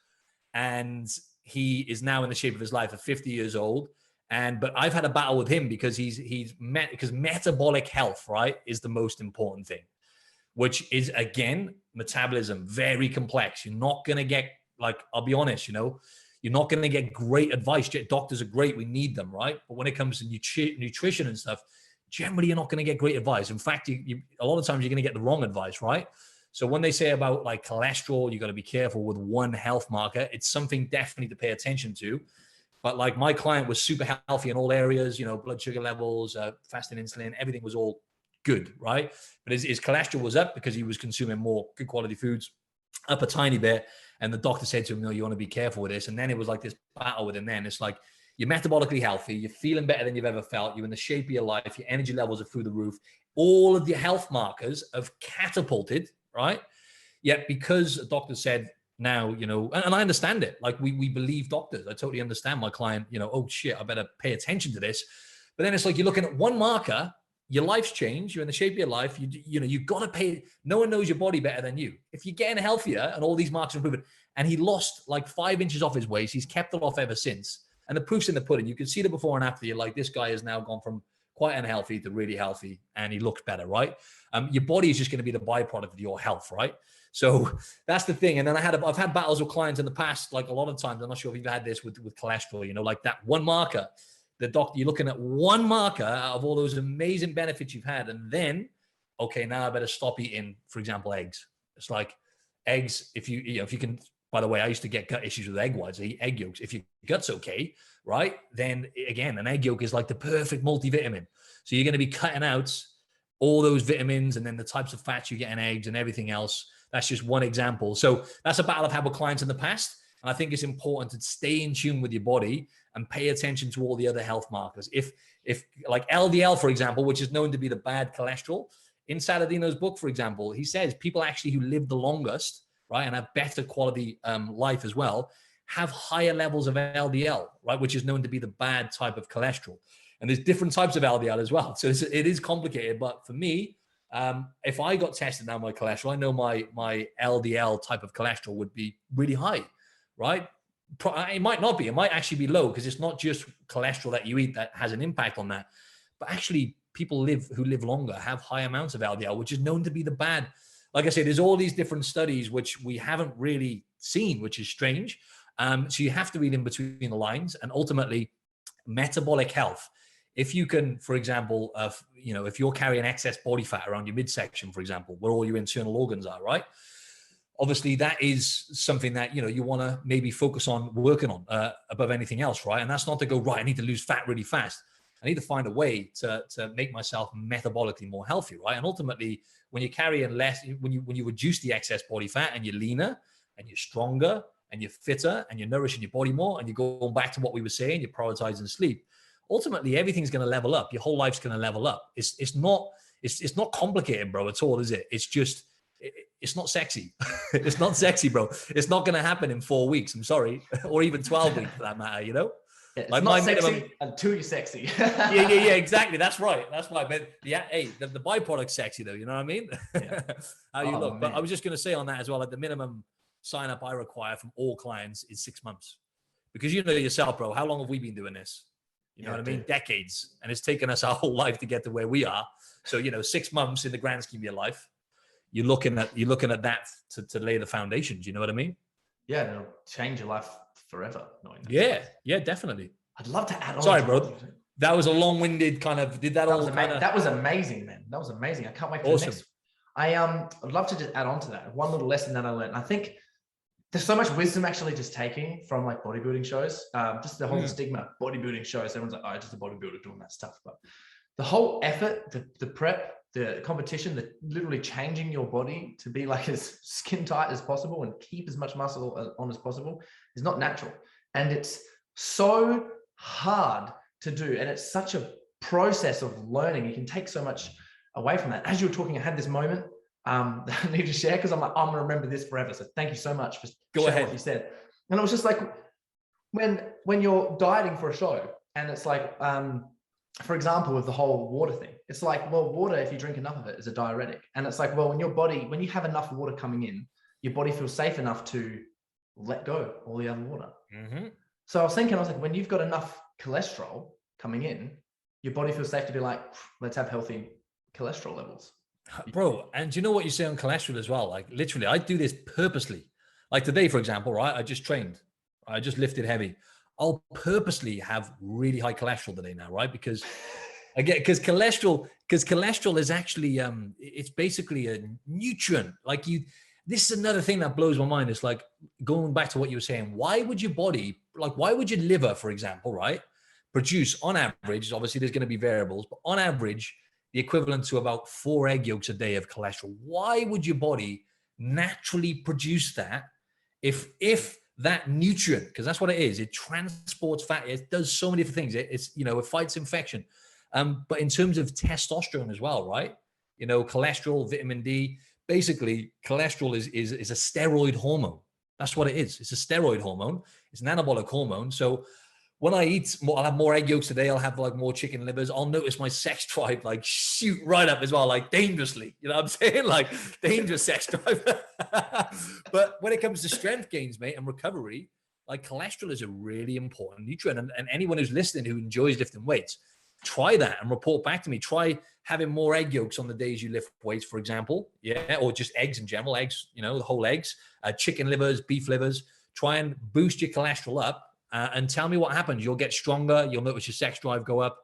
And he is now in the shape of his life at 50 years old. But I've had a battle with him because because metabolic health, right, is the most important thing, which is, again, metabolism, very complex. You're not going to get, like, I'll be honest, you're not going to get great advice. Doctors are great. We need them, right? But when it comes to nutrition and stuff, generally you're not going to get great advice. In fact, a lot of times you're going to get the wrong advice, right? So when they say about like cholesterol, you got to be careful with one health marker. It's something definitely to pay attention to. But like my client was super healthy in all areas, blood sugar levels, fasting insulin, everything was all good, right? But his cholesterol was up because he was consuming more good quality foods, up a tiny bit. And the doctor said to him, no, you want to be careful with this. And then it was like this battle with him then. It's like, you're metabolically healthy, you're feeling better than you've ever felt, you're in the shape of your life, your energy levels are through the roof. All of your health markers have catapulted, right? Yet because the doctor said now, and I understand it. Like we believe doctors. I totally understand my client, oh shit, I better pay attention to this. But then it's like you're looking at one marker, your life's changed, you're in the shape of your life, you've got to pay. No one knows your body better than you. If you're getting healthier and all these markers are improving, and he lost like 5 inches off his waist, he's kept it off ever since. And the proof's in the pudding. You can see the before and after. You're like, this guy has now gone from quite unhealthy to really healthy, and he looks better, right? Your body is just going to be the byproduct of your health, right? So that's the thing. And then I've had battles with clients in the past, like a lot of times. I'm not sure if you've had this with cholesterol, like that one marker. The doctor, you're looking at one marker out of all those amazing benefits you've had, and then, okay, now I better stop eating, for example, eggs. It's like eggs. If you can. By the way, I used to get gut issues with egg whites. I eat egg yolks. If your gut's okay, right, then again, an egg yolk is like the perfect multivitamin. So you're going to be cutting out all those vitamins and then the types of fats you get in eggs and everything else. That's just one example. So that's a battle I've had with clients in the past. And I think it's important to stay in tune with your body and pay attention to all the other health markers. If like LDL, for example, which is known to be the bad cholesterol, in Saladino's book, for example, he says people actually who live the longest, right, and have better quality life as well, have higher levels of LDL, right, which is known to be the bad type of cholesterol. And there's different types of LDL as well. So it is complicated. But for me, If I got tested now, my cholesterol, I know my LDL type of cholesterol would be really high, right? It might not be. It might actually be low, because it's not just cholesterol that you eat that has an impact on that. But actually, people who live longer have high amounts of LDL, which is known to be the bad. Like I said, there's all these different studies which we haven't really seen, which is strange. So you have to read in between the lines, and ultimately, metabolic health. If you can, for example, if you're carrying excess body fat around your midsection, for example, where all your internal organs are, right? Obviously, that is something that, you want to maybe focus on working on above anything else, right? And that's not to go, right, I need to lose fat really fast. I need to find a way to make myself metabolically more healthy, right? And ultimately, when you're carrying less, when you reduce the excess body fat and you're leaner and you're stronger and you're fitter and you're nourishing your body more and you're going back to what we were saying, you're prioritizing sleep, ultimately everything's going to level up. Your whole life's going to level up. It's not complicated, bro, at all, is it? It's just, it's not sexy. It's not sexy, bro. It's not going to happen in 4 weeks. I'm sorry. Or even 12 weeks for that matter, It's like not sexy until you're sexy. yeah, exactly. That's right. But yeah, hey, the byproduct's sexy though. You know what I mean? Yeah. How you look. Man. But I was just going to say on that as well, like the minimum sign up I require from all clients is 6 months, because you know yourself, bro, how long have we been doing this? You know what I mean? Decades. And it's taken us our whole life to get to where we are. So, 6 months in the grand scheme of your life, you're looking at that to lay the foundations. You know what I mean? Yeah, it'll change your life forever. Yeah, definitely. I'd love to add on. Sorry, bro. That was a long-winded kind of. Did that all? That was amazing, man. That was amazing. I can't wait for the next. I'd love to just add on to that. One little lesson that I learned. I think there's so much wisdom actually just taking from like bodybuilding shows. Just the whole stigma bodybuilding shows. Everyone's like, oh, just a bodybuilder doing that stuff. But the whole effort, the prep, the competition, the literally changing your body to be like as skin tight as possible and keep as much muscle on as possible is not natural. And it's so hard to do. And it's such a process of learning. You can take so much away from that. As you were talking, I had this moment that I need to share, because I'm like, I'm going to remember this forever. So thank you so much for sharing what you said. And it was just like, when you're dieting for a show, and it's like, for example, with the whole water thing, it's like, well, water, if you drink enough of it, is a diuretic. And it's like, well, when you have enough water coming in, your body feels safe enough to let go all the other water. Mm-hmm. So I was like, when you've got enough cholesterol coming in, your body feels safe to be like, let's have healthy cholesterol levels. Bro, and do you know what you say on cholesterol as well? Like literally, I do this purposely. Like today, for example, right? I just trained. I just lifted heavy. I'll purposely have really high cholesterol today now, right? Because cholesterol is actually it's basically a nutrient. Like this is another thing that blows my mind. It's like going back to what you were saying. Why would your liver, for example, right, produce on average, obviously there's going to be variables, but on average, the equivalent to about 4 egg yolks a day of cholesterol? Why would your body naturally produce that if that nutrient, because that's what it is, it transports fat, it does so many different things, it fights infection, but in terms of testosterone as well, right, cholesterol, vitamin D, basically cholesterol is a steroid hormone. That's what it is. It's a steroid hormone. It's an anabolic hormone. So when I eat more, I'll have more egg yolks today, I'll have like more chicken livers, I'll notice my sex drive like shoot right up as well, like dangerously, you know what I'm saying? Like dangerous sex drive. But when it comes to strength gains, mate, and recovery, like cholesterol is a really important nutrient. And anyone who's listening who enjoys lifting weights, try that and report back to me. Try having more egg yolks on the days you lift weights, for example. Yeah. Or just eggs in general, eggs, the whole eggs, chicken livers, beef livers. Try and boost your cholesterol up. And tell me what happens. You'll get stronger. You'll notice your sex drive go up.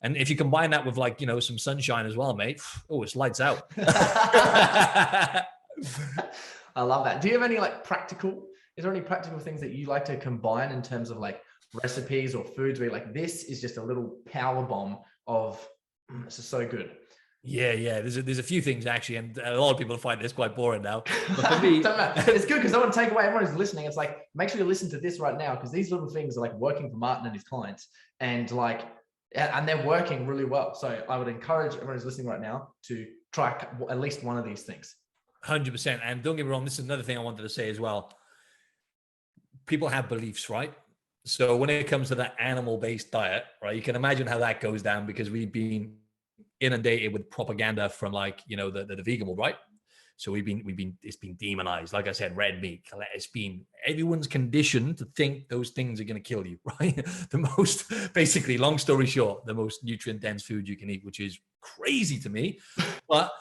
And if you combine that with like, some sunshine as well, mate, it's lights out. I love that. Do you have any is there any practical things that you like to combine in terms of like recipes or foods where you're like, this is just a little power bomb of, this is so good? Yeah. There's a few things actually, and a lot of people find this quite boring now. But for me, it's good because I want to take away everyone who's listening. It's like, make sure you listen to this right now, because these little things are like working for Martin and his clients, and they're working really well. So I would encourage everyone who's listening right now to try at least one of these things. 100%. And don't get me wrong, this is another thing I wanted to say as well. People have beliefs, right? So when it comes to that animal-based diet, right, you can imagine how that goes down, because we've been inundated with propaganda from like, you know, the vegan world, right? So it's been demonized. Like I said, red meat, everyone's conditioned to think those things are going to kill you, right? The most, basically, long story short, the most nutrient dense food you can eat, which is crazy to me. But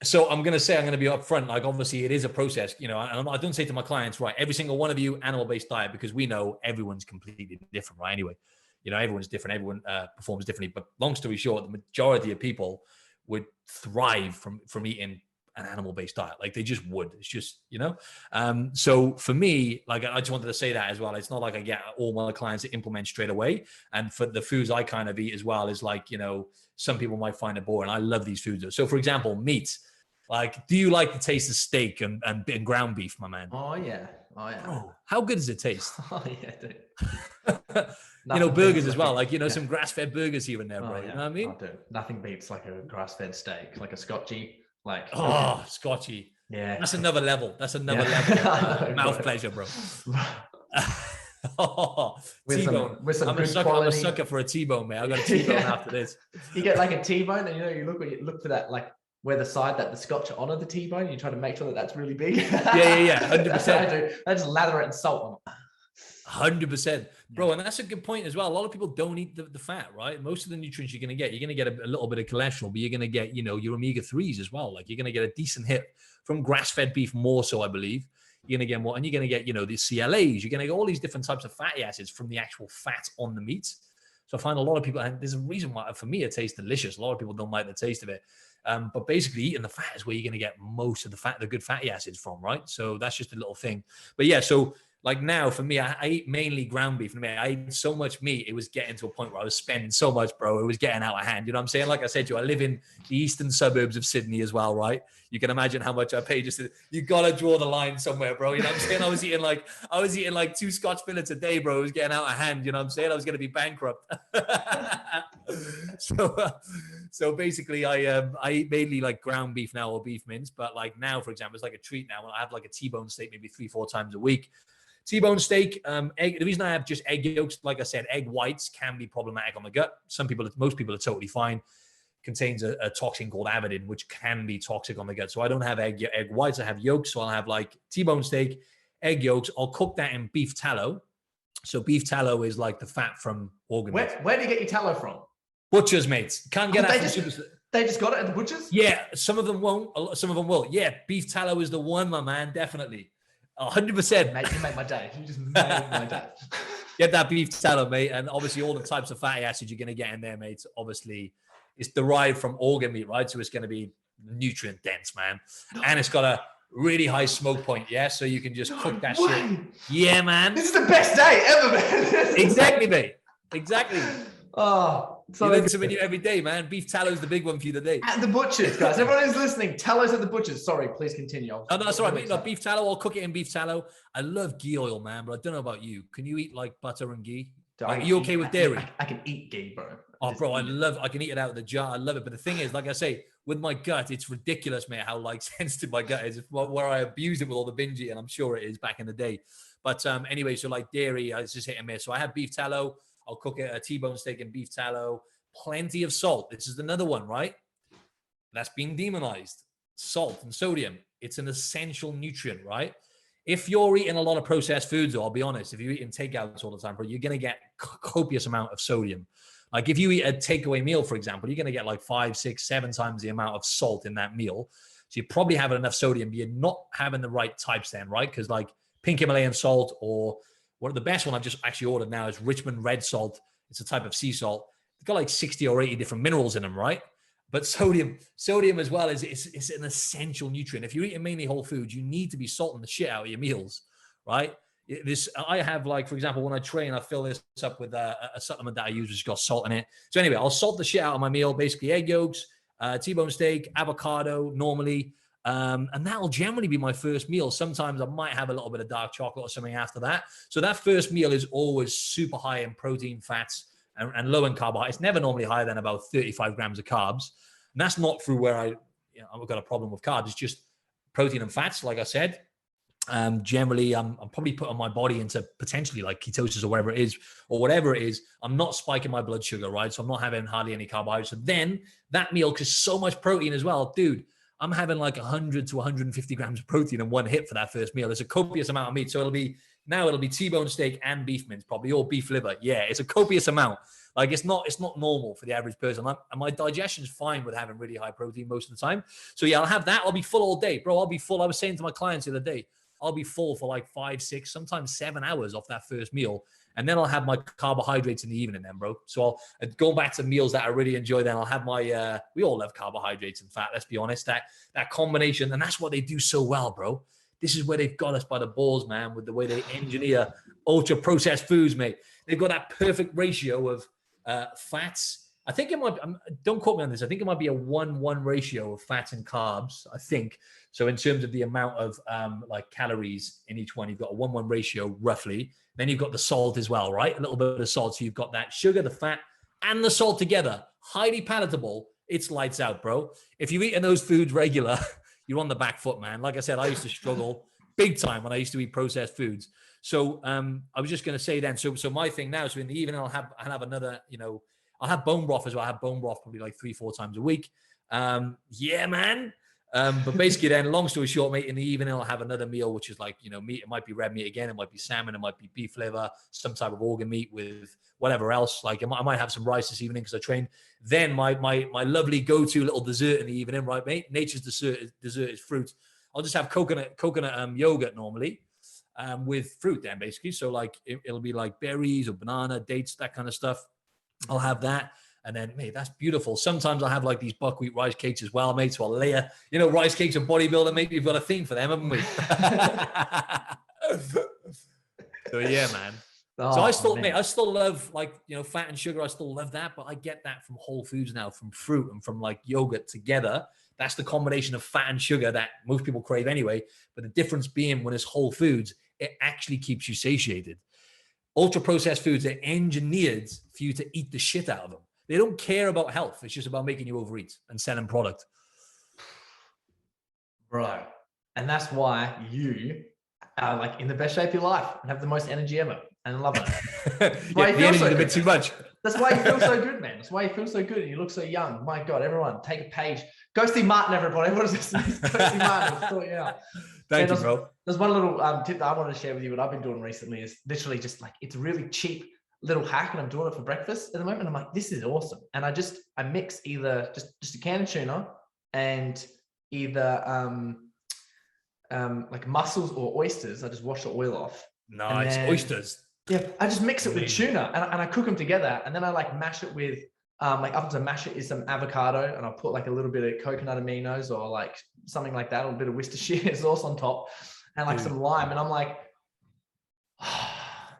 so I'm going to be upfront. Like, obviously it is a process, you know, and I don't say to my clients, right, every single one of you animal-based diet, because we know everyone's completely different, right? Anyway, you know, everyone's different. Everyone performs differently. But long story short, the majority of people would thrive from eating an animal-based diet. Like, they just would. It's just, you know. So for me, like, I just wanted to say that as well. It's not like I get all my clients to implement straight away. And for the foods I kind of eat as well, is like, you know, some people might find it boring. I love these foods. So for example, meat. Like, do you like the taste of steak and ground beef, my man? Oh yeah. Bro, how good does it taste? Oh yeah, dude. You know, burgers as well. Like, you know, some grass-fed burgers here and there, bro. Yeah. You know what I mean? Oh, dude. Nothing beats like a grass-fed steak, like a Scotchy. Like, Scotchy. Yeah. That's another level. That's another level. Mouth pleasure, bro. T-bone. I'm a sucker for a T-bone, man. I got a T-bone after this. You get like a T-bone, and you know, you look for that, like, where the side that the Scotch are on the T-bone, you try to make sure that that's really big. Yeah, 100%. I just lather it in salt. 100%, bro. And that's a good point as well. A lot of people don't eat the fat, right? Most of the nutrients you're going to get a little bit of cholesterol, but you're going to get, you know, your omega-3s as well. Like, you're going to get a decent hit from grass-fed beef more so, I believe. You're going to get more, and you're going to get, you know, the CLAs. You're going to get all these different types of fatty acids from the actual fat on the meat. So I find a lot of people, and there's a reason why, for me, it tastes delicious. A lot of people don't like the taste of it. But basically, eating the fat is where you're going to get most of the good fatty acids from, right? So that's just a little thing. But yeah, so like now for me, I eat mainly ground beef. I ate so much meat, it was getting to a point where I was spending so much, bro. It was getting out of hand. You know what I'm saying? Like I said to you, I live in the eastern suburbs of Sydney as well, right? You can imagine how much I pay just to, you got to draw the line somewhere, bro. You know what I'm saying? I was eating like 2 Scotch fillets a day, bro. It was getting out of hand. You know what I'm saying? I was going to be bankrupt. So basically I eat mainly like ground beef now, or beef mince. But like now, for example, it's like a treat now. I have like a T-bone steak maybe 3-4 times a week. T-bone steak, egg. The reason I have just egg yolks, like I said, egg whites can be problematic on the gut. Most people are totally fine. Contains a toxin called avidin, which can be toxic on the gut. So I don't have egg whites. I have yolks. So I'll have like T-bone steak, egg yolks. I'll cook that in beef tallow. So beef tallow is like the fat from organ meat. Where do you get your tallow from? Butchers, mates. Can't get that from They just got it at the butchers? Yeah, some of them won't. Some of them will. Yeah, beef tallow is the one, my man. Definitely. 100%. Mate, you make my day. You just made my day. Get that beef tallow, mate. And obviously all the types of fatty acids you're going to get in there, mate. Obviously, it's derived from organ meat, right? So it's going to be nutrient dense, man. And it's got a really high smoke point, yeah? So you can just cook that shit. Yeah, man. This is the best day ever, man. Exactly, mate. Exactly. Oh, so you learn something new every day, man. Beef tallow is the big one for you today. At the butchers, guys. Everyone who's listening, tallows at the butchers. Sorry, please continue. Oh, no, that's all right, mate. No, beef tallow, I'll cook it in beef tallow. I love ghee oil, man, but I don't know about you. Can you eat like butter and ghee? Like, are you okay with dairy? I can eat ghee, bro. Oh, bro, I can eat it out of the jar. I love it. But the thing is, like I say, with my gut, it's ridiculous, mate, how like sensitive my gut is. It's where I abused it with all the binge eating, I'm sure it is back in the day. But anyway, so like dairy, it's just hit and miss. So I have beef tallow. I'll cook it, a T-bone steak in beef tallow. Plenty of salt. This is another one, right? That's being demonized. Salt and sodium. It's an essential nutrient, right? If you're eating a lot of processed foods, or I'll be honest, if you're eating takeouts all the time, you're going to get copious amount of sodium. Like if you eat a takeaway meal, for example, you're going to get like 5, 6, 7 times the amount of salt in that meal. So you're probably having enough sodium, but you're not having the right types then, right? Because like pink Himalayan salt, or one of the best one I've just actually ordered now is Richmond red salt. It's a type of sea salt. It's got like 60 or 80 different minerals in them, right? But sodium as well is an essential nutrient. If you're eating mainly whole foods, you need to be salting the shit out of your meals, right? I have like, for example, when I train, I fill this up with a supplement that I use, which has got salt in it. So anyway, I'll salt the shit out of my meal, basically egg yolks, T-bone steak, avocado normally. And that'll generally be my first meal. Sometimes I might have a little bit of dark chocolate or something after that. So that first meal is always super high in protein, fats, and low in carbohydrates. It's never normally higher than about 35 grams of carbs. And that's not through where I've got a problem with carbs. It's just protein and fats, like I said. Generally, I'm probably putting my body into potentially like ketosis or whatever it is. I'm not spiking my blood sugar, right? So I'm not having hardly any carbohydrates. So then that meal, because so much protein as well, dude, I'm having like 100 to 150 grams of protein in one hit for that first meal. It's a copious amount of meat. So it'll be T-bone steak and beef mince, probably, or beef liver. Yeah, it's a copious amount. Like it's not normal for the average person. And my digestion is fine with having really high protein most of the time. So yeah, I'll have that. I'll be full all day, bro. I'll be full. I was saying to my clients the other day, I'll be full for like 5, 6, sometimes 7 hours off that first meal. And then I'll have my carbohydrates in the evening then, bro. So I'll go back to meals that I really enjoy. Then I'll have my, we all love carbohydrates and fat. Let's be honest, that combination. And that's what they do so well, bro. This is where they've got us by the balls, man, with the way they engineer ultra processed foods, mate. They've got that perfect ratio of fats. I think it might, don't quote me on this. I think it might be a 1-1 ratio of fats and carbs, I think. So in terms of the amount of like calories in each one, you've got a 1-1 ratio roughly. Then you've got the salt as well, right? A little bit of salt. So you've got that sugar, the fat, and the salt together. Highly palatable. It's lights out, bro. If you're eating those foods regular, you're on the back foot, man. Like I said, I used to struggle big time when I used to eat processed foods. So I was just going to say then, so my thing now, so in the evening, I'll have another, I'll have bone broth as well. I have bone broth probably like 3-4 times a week. Yeah, man. But basically then, long story short, mate, in the evening, I'll have another meal, which is like, meat. It might be red meat again. It might be salmon. It might be beef liver, some type of organ meat with whatever else. Like I might have some rice this evening because I trained. Then my lovely go-to little dessert in the evening, right, mate? Nature's dessert is fruit. I'll just have coconut yogurt normally with fruit then basically. So like it'll be like berries or banana, dates, that kind of stuff. I'll have that. And then, mate, that's beautiful. Sometimes I'll have like these buckwheat rice cakes as well, mate. So I'll layer, rice cakes and bodybuilder, mate. We've got a theme for them, haven't we? So yeah, man. So I still love like, fat and sugar. I still love that, but I get that from whole foods now, from fruit and from like yogurt together. That's the combination of fat and sugar that most people crave anyway. But the difference being when it's whole foods, it actually keeps you satiated. Ultra processed foods are engineered for you to eat the shit out of them. They don't care about health. It's just about making you overeat and selling product. Bro. And that's why you are like in the best shape of your life and have the most energy ever. And I love it. The energy's a bit too much. That's why you feel so good, man. That's why you feel so good and you look so young. My God, everyone, take a page. Go see Martin, everybody. What is this? Go see Martin. I'll sort you out. Thank you, bro. There's one little tip that I wanted to share with you. What I've been doing recently is literally just like, it's really cheap little hack, and I'm doing it for breakfast at the moment. I'm like, this is awesome. And I mix either just a can of tuna and either like mussels or oysters. I just wash the oil off. Nice. Oysters. Yeah, I just mix it with tuna and I cook them together, and then I like mash it with like often to mash it is some avocado, and I'll put like a little bit of coconut aminos or like something like that, or a bit of Worcestershire sauce on top, and like some lime, and I'm like,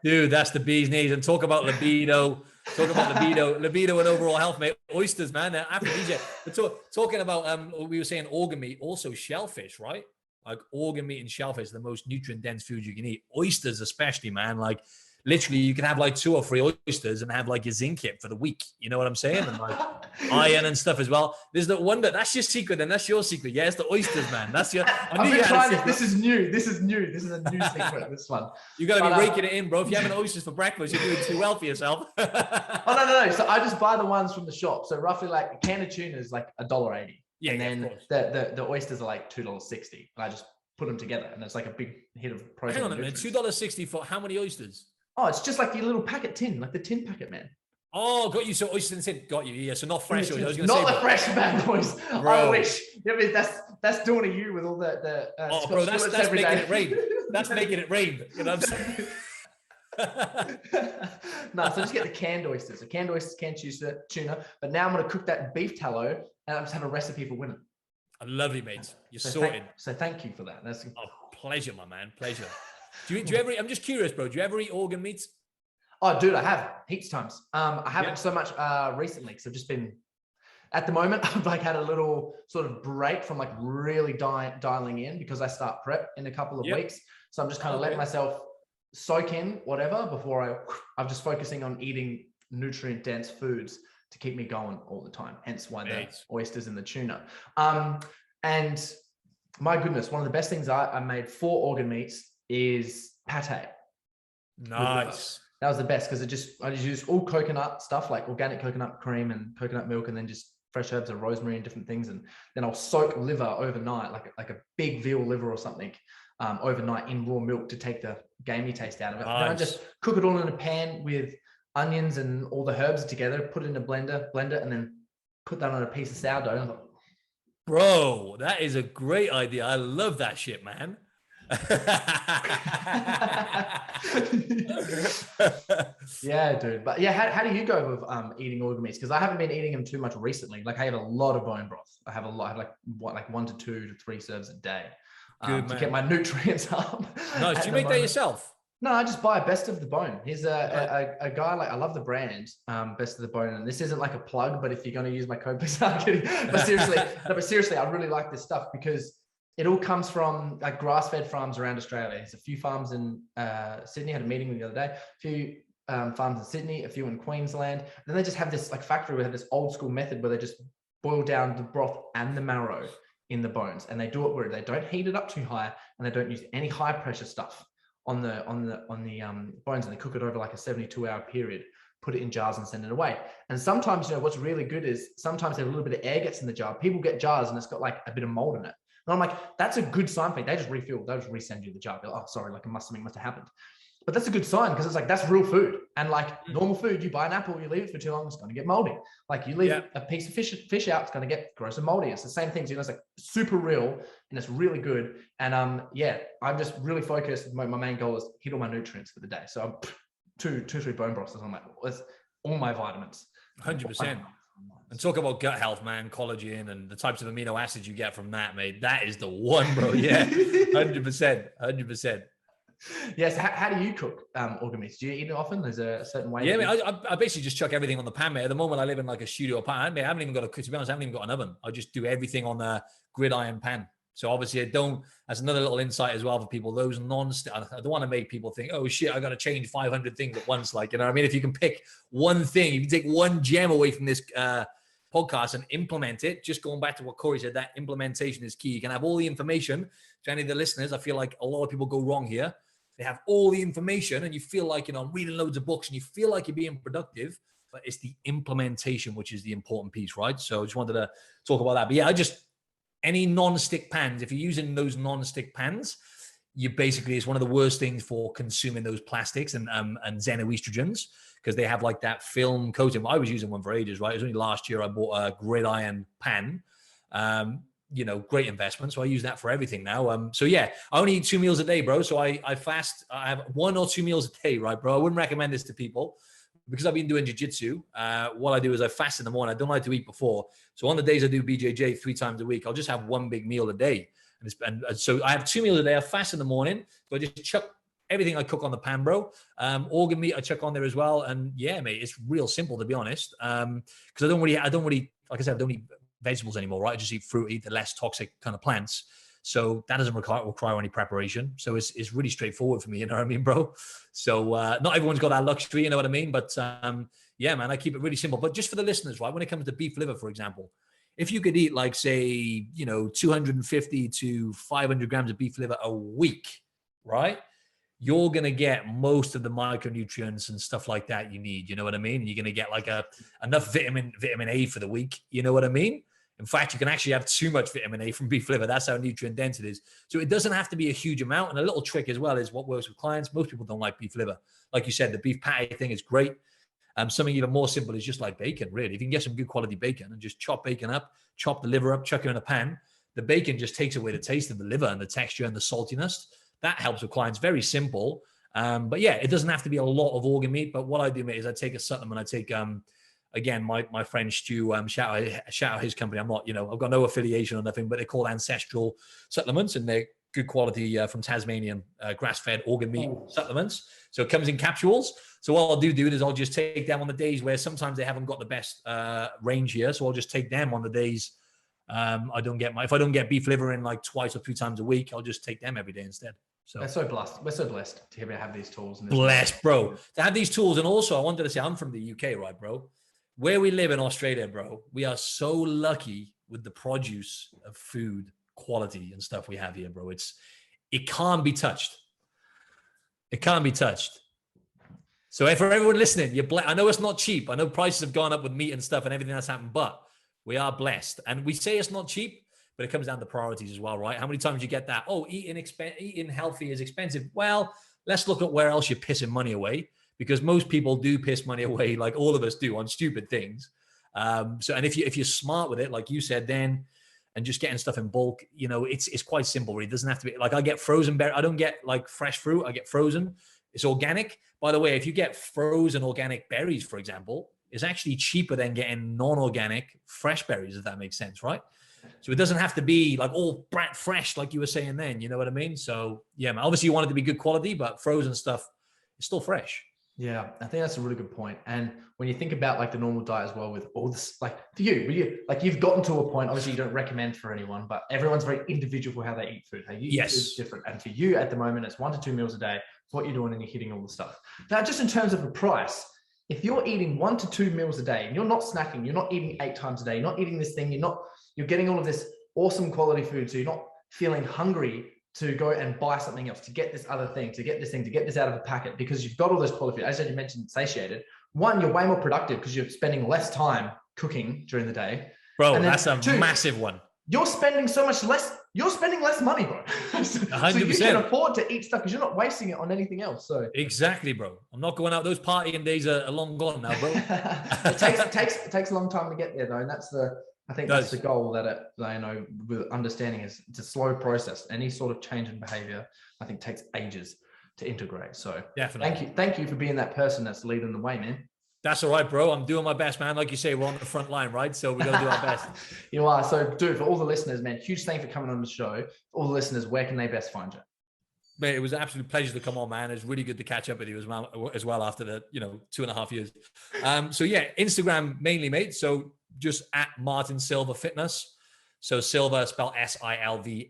dude, that's the bee's knees. And talk about libido. Libido and overall health, mate. Oysters, man. They're aphrodisiac. But talking about we were saying organ meat, also shellfish, right? Like organ meat and shellfish, the most nutrient dense foods you can eat. Oysters, especially, man. Like literally, you can have like 2 or 3 oysters and have like your zinc hit for the week. You know what I'm saying? And like iron and stuff as well. There's no wonder. That's your secret, and that's your secret. Yeah, it's the oysters, man. That's your. I've been trying this. This is new. This is a new secret. This one. You got to be raking it in, bro. If you're having oysters for breakfast, you're doing too well for yourself. Oh no. So I just buy the ones from the shop. So roughly, like a can of tuna is like $1.80. Yeah, and then the oysters are like $2.60. And I just put them together, and it's like a big hit of protein. Hang on a minute. $2.60 for how many oysters? Oh, it's just like your little packet tin, like the tin packet, man. Oh, got you. So oysters in tin. Got you. Yeah. So not fresh. I was not the fresh bad boys. Bro. I wish. That's doing to you with all the. Bro, that's making it rain. That's making it rain. You know what I'm saying? No, so just get the canned oysters. The canned oysters, canned tuna. But now I'm going to cook that beef tallow, and I just have a recipe for winning. Lovely, mate. You're sorted. So thank you for that. That's a pleasure, my man. Pleasure. Do you ever? I'm just curious, bro. Do you ever eat organ meats? Oh, dude, I have heaps times. I haven't so much recently because I've just been. At the moment, I've like had a little sort of break from like really dialing in because I start prep in a couple of weeks. So I'm just kind of letting myself soak in whatever before I'm just focusing on eating nutrient dense foods to keep me going all the time. Hence why the oysters and the tuna. And my goodness, one of the best things I made for organ meats is pate. Nice. That was the best because I just used all coconut stuff, like organic coconut cream and coconut milk, and then just fresh herbs of rosemary and different things. And then I'll soak liver overnight, like a big veal liver or something, overnight in raw milk to take the gamey taste out of it. Nice. Then I just cook it all in a pan with onions and all the herbs together, put it in a blender, and then put that on a piece of sourdough. Bro, that is a great idea. I love that shit, man. Yeah, dude. But yeah, how do you go with eating organ meats? Because I haven't been eating them too much recently. Like I have a lot of bone broth. I have like 1 to 2 to 3 serves a day to get my nutrients up. Nice. Do you make that yourself? No, I just buy Best of the Bone. He's a guy, like, I love the brand, Best of the Bone. And this isn't like a plug, but if you're going to use my code, please start kidding. But seriously, I really like this stuff because it all comes from like grass-fed farms around Australia. There's a few farms in Sydney. I had a meeting with the other day. A few farms in Sydney, a few in Queensland. And then they just have this like factory where they have this old school method where they just boil down the broth and the marrow in the bones, and they do it where they don't heat it up too high, and they don't use any high pressure stuff on the bones, and they cook it over like a 72-hour period, put it in jars and send it away. And sometimes, what's really good is sometimes a little bit of air gets in the jar. People get jars and it's got like a bit of mold in it. And I'm like, that's a good sign for me. They just refill, they'll just resend you the jar. Like, oh, sorry, like something must have happened. But that's a good sign because it's like, that's real food. And like normal food, you buy an apple, you leave it for too long, it's going to get moldy. Like you leave a piece of fish out, it's going to get gross and moldy. It's the same things, it's like super real and it's really good. And I'm just really focused. My main goal is hit all my nutrients for the day. So I'm 2-3 bone broths on my, it's all my vitamins. 100%. And talk about gut health, man, collagen and the types of amino acids you get from that, mate. That is the one, bro. Yeah, 100%. Yes. How do you cook organ meats? Do you eat it often? There's a certain way. Yeah, I basically just chuck everything on the pan, mate. At the moment, I live in like a studio pan. I haven't even got to be honest, I haven't even got an oven. I just do everything on a gridiron pan. So obviously that's another little insight as well for people, those non-stick. I don't want to make people think, oh shit, I got to change 500 things at once. Like, you know what I mean? If you can pick one thing, if you take one gem away from this podcast and implement it, just going back to what Corey said, that implementation is key. You can have all the information. To any of the listeners, I feel like a lot of people go wrong here. They have all the information and you feel like, I'm reading loads of books and you feel like you're being productive, but it's the implementation, which is the important piece, right? So I just wanted to talk about that. But yeah, any non-stick pans, if you're using those non-stick pans, it's one of the worst things for consuming those plastics and xenoestrogens, because they have like that film coating. Well, I was using one for ages, right? It was only last year I bought a gridiron pan. Great investment. So I use that for everything now. I only eat 2 meals a day, bro. So I fast. I have 1 or 2 meals a day, right, bro? I wouldn't recommend this to people because I've been doing jiu-jitsu. What I do is I fast in the morning. I don't like to eat before. So on the days I do BJJ 3 times a week, I'll just have 1 big meal a day. And so I have 2 meals a day. I fast in the morning. So I just chuck everything I cook on the pan, bro. Organ meat I chuck on there as well. And yeah, mate, it's real simple to be honest. Because I don't really, like I said, I don't eat vegetables anymore, right? I just eat fruit, eat the less toxic kind of plants. So that doesn't require any preparation. So it's really straightforward for me, you know what I mean, bro? So not everyone's got that luxury, you know what I mean? But yeah, man, I keep it really simple. But just for the listeners, right? When it comes to beef liver, for example, if you could eat like, say, 250 to 500 grams of beef liver a week, right? You're going to get most of the micronutrients and stuff like that you need. You know what I mean? You're going to get like enough vitamin A for the week. You know what I mean? In fact, you can actually have too much vitamin A from beef liver. That's how nutrient dense it is. So it doesn't have to be a huge amount. And a little trick as well is what works with clients. Most people don't like beef liver. Like you said, the beef patty thing is great. Something even more simple is just like bacon, really. If you can get some good quality bacon and just chop bacon up, chop the liver up, chuck it in a pan, the bacon just takes away the taste of the liver and the texture and the saltiness. That helps with clients. Very simple. But yeah, it doesn't have to be a lot of organ meat. But what I do, mate, is I take a supplement. I take, again, my friend Stu, shout out his company. I'm not, I've got no affiliation or nothing, but they're called Ancestral Supplements and they're good quality from Tasmanian grass-fed organ meat supplements. So it comes in capsules. So what I'll do, dude, is I'll just take them on the days where sometimes they haven't got the best range here. So I'll just take them on the days if I don't get beef liver in like 2 or 3 times a week, I'll just take them every day instead. So we're so blessed. We're so blessed to have these tools. Blessed, bro, to have these tools. And also I wanted to say, I'm from the UK, right, bro? Where we live in Australia, bro, we are so lucky with the produce of food quality and stuff we have here, bro. It can't be touched. It can't be touched. So for everyone listening, I know it's not cheap. I know prices have gone up with meat and stuff and everything that's happened, but we are blessed. And we say it's not cheap, but it comes down to priorities as well, right? How many times you get that? Oh, eating healthy is expensive. Well, let's look at where else you're pissing money away, because most people do piss money away, like all of us do, on stupid things. And if you're smart with it, like you said, then, and just getting stuff in bulk, it's quite simple. Really. It doesn't have to be like I get frozen berry. I don't get like fresh fruit. I get frozen. It's organic. By the way, if you get frozen organic berries, for example, it's actually cheaper than getting non-organic fresh berries, if that makes sense, right? So it doesn't have to be like all brand fresh, like you were saying then, you know what I mean? So yeah, man, obviously you want it to be good quality, but frozen stuff is still fresh. Yeah, I think that's a really good point. And when you think about like the normal diet as well, with all this, like for you, like you've gotten to a point, obviously you don't recommend for anyone, but everyone's very individual for how they eat food. How you eat food is different. And for you at the moment, it's 1 to 2 meals a day. It's what you're doing and you're hitting all the stuff. Now, just in terms of the price, if you're eating 1 to 2 meals a day and you're not snacking, you're not eating 8 times a day, you're not eating this thing, you're getting all of this awesome quality food. So you're not feeling hungry to go and buy something else, to get this other thing, to get this thing, to get this out of a packet, because you've got all those quality food. As you mentioned, satiated. One, you're way more productive because you're spending less time cooking during the day. Bro, that's a massive one. You're spending so much less. You're spending less money, bro. 100%. So you can afford to eat stuff because you're not wasting it on anything else. So exactly, bro. I'm not going out. Those partying days are long gone now, bro. it takes a long time to get there, though, and that's that's the goal that with understanding is it's a slow process. Any sort of change in behavior, I think, takes ages to integrate. So definitely, thank you for being that person that's leading the way, man. That's all right, bro. I'm doing my best, man. Like you say, we're on the front line, right? So we got to do our best. You are. So, dude, for all the listeners, man, huge thank you for coming on the show. For all the listeners, where can they best find you? Mate, it was an absolute pleasure to come on, man. It's really good to catch up with you as well after the 2.5 years. So yeah, Instagram mainly, mate. So just at Martin Silva Fitness. So Silva spelled Silva.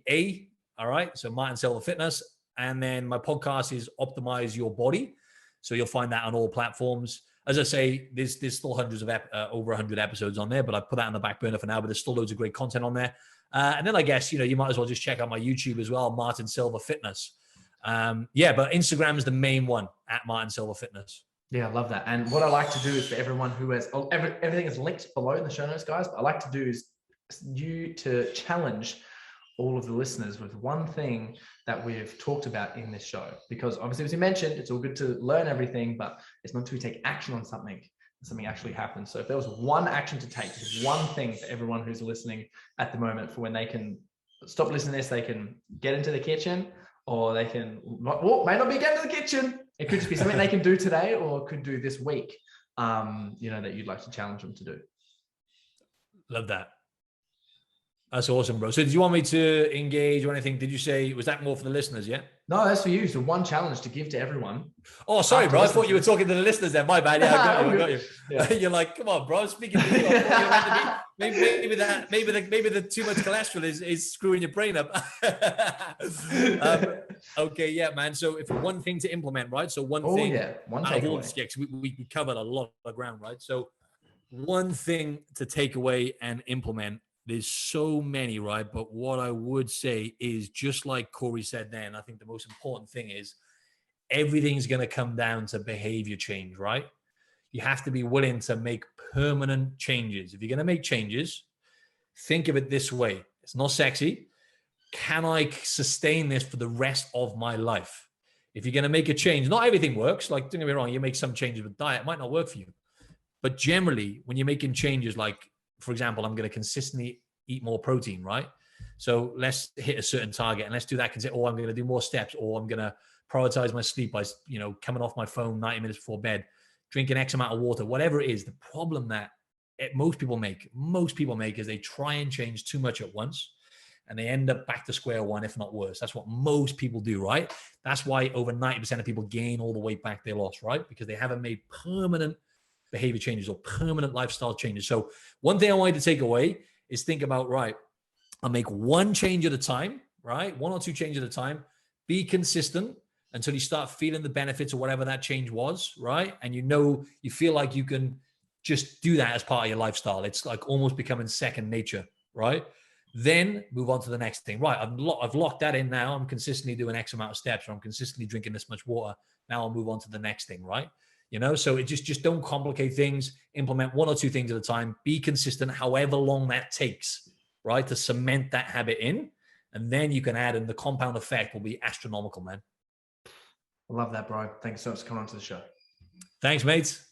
All right. So Martin Silva Fitness. And then my podcast is Optimize Your Body. So you'll find that on all platforms. As I say, there's still hundreds of over 100 episodes on there, but I put that on the back burner for now. But there's still loads of great content on there. And then I guess you might as well just check out my YouTube as well, Martin Silva Fitness. But Instagram is the main one, at Martin Silva Fitness. Yeah, I love that. And what I like to do is for everyone who has everything is linked below in the show notes, guys. But I like to do is you to challenge all of the listeners with one thing that we've talked about in this show, because obviously, as you mentioned, it's all good to learn everything, but it's not to take action on something actually happens. So if there was one action to take, just one thing for everyone who's listening at the moment, for when they can stop listening to this, they can get into the kitchen, or they can may not be getting to the kitchen. It could just be something they can do today or could do this week, that you'd like to challenge them to do. Love that. That's awesome, bro. So did you want me to engage or anything? Did you say, was that more for the listeners, yeah? No, that's for you. So one challenge to give to everyone. Oh, sorry, bro. I thought you were talking to the listeners then. My bad. Yeah, I got you. Yeah. You're like, come on, bro. Speaking to you. Maybe the too much cholesterol is screwing your brain up. Okay, yeah, man. So if one thing to implement, right? So one takeaway. We covered a lot of ground, right? So one thing to take away and implement. There's so many, right? But what I would say is, just like Corey said then, I think the most important thing is everything's going to come down to behavior change, right? You have to be willing to make permanent changes. If you're going to make changes, think of it this way. It's not sexy. Can I sustain this for the rest of my life? If you're going to make a change, not everything works. Like, don't get me wrong, you make some changes with diet, it might not work for you. But generally, when you're making changes, like, for example, I'm going to consistently eat more protein, right? So let's hit a certain target and let's do that. I'm going to do more steps, or I'm going to prioritize my sleep by, coming off my phone 90 minutes before bed, drinking X amount of water, whatever it is. The problem that most people make is they try and change too much at once and they end up back to square one, if not worse. That's what most people do, right? That's why over 90% of people gain all the weight back they lost, right? Because they haven't made permanent behavior changes or permanent lifestyle changes. So one thing I wanted to take away is think about, right, I'll make one change at a time, right? 1 or 2 changes at a time. Be consistent until you start feeling the benefits of whatever that change was, right? And you feel like you can just do that as part of your lifestyle. It's like almost becoming second nature, right? Then move on to the next thing. Right, I've locked that in now. I'm consistently doing X amount of steps, or I'm consistently drinking this much water. Now I'll move on to the next thing, right? So it just don't complicate things. Implement 1 or 2 things at a time. Be consistent, however long that takes, right, to cement that habit in. And then you can add, and the compound effect will be astronomical, man. I love that, bro. Thanks so much for coming on to the show. Thanks, mates.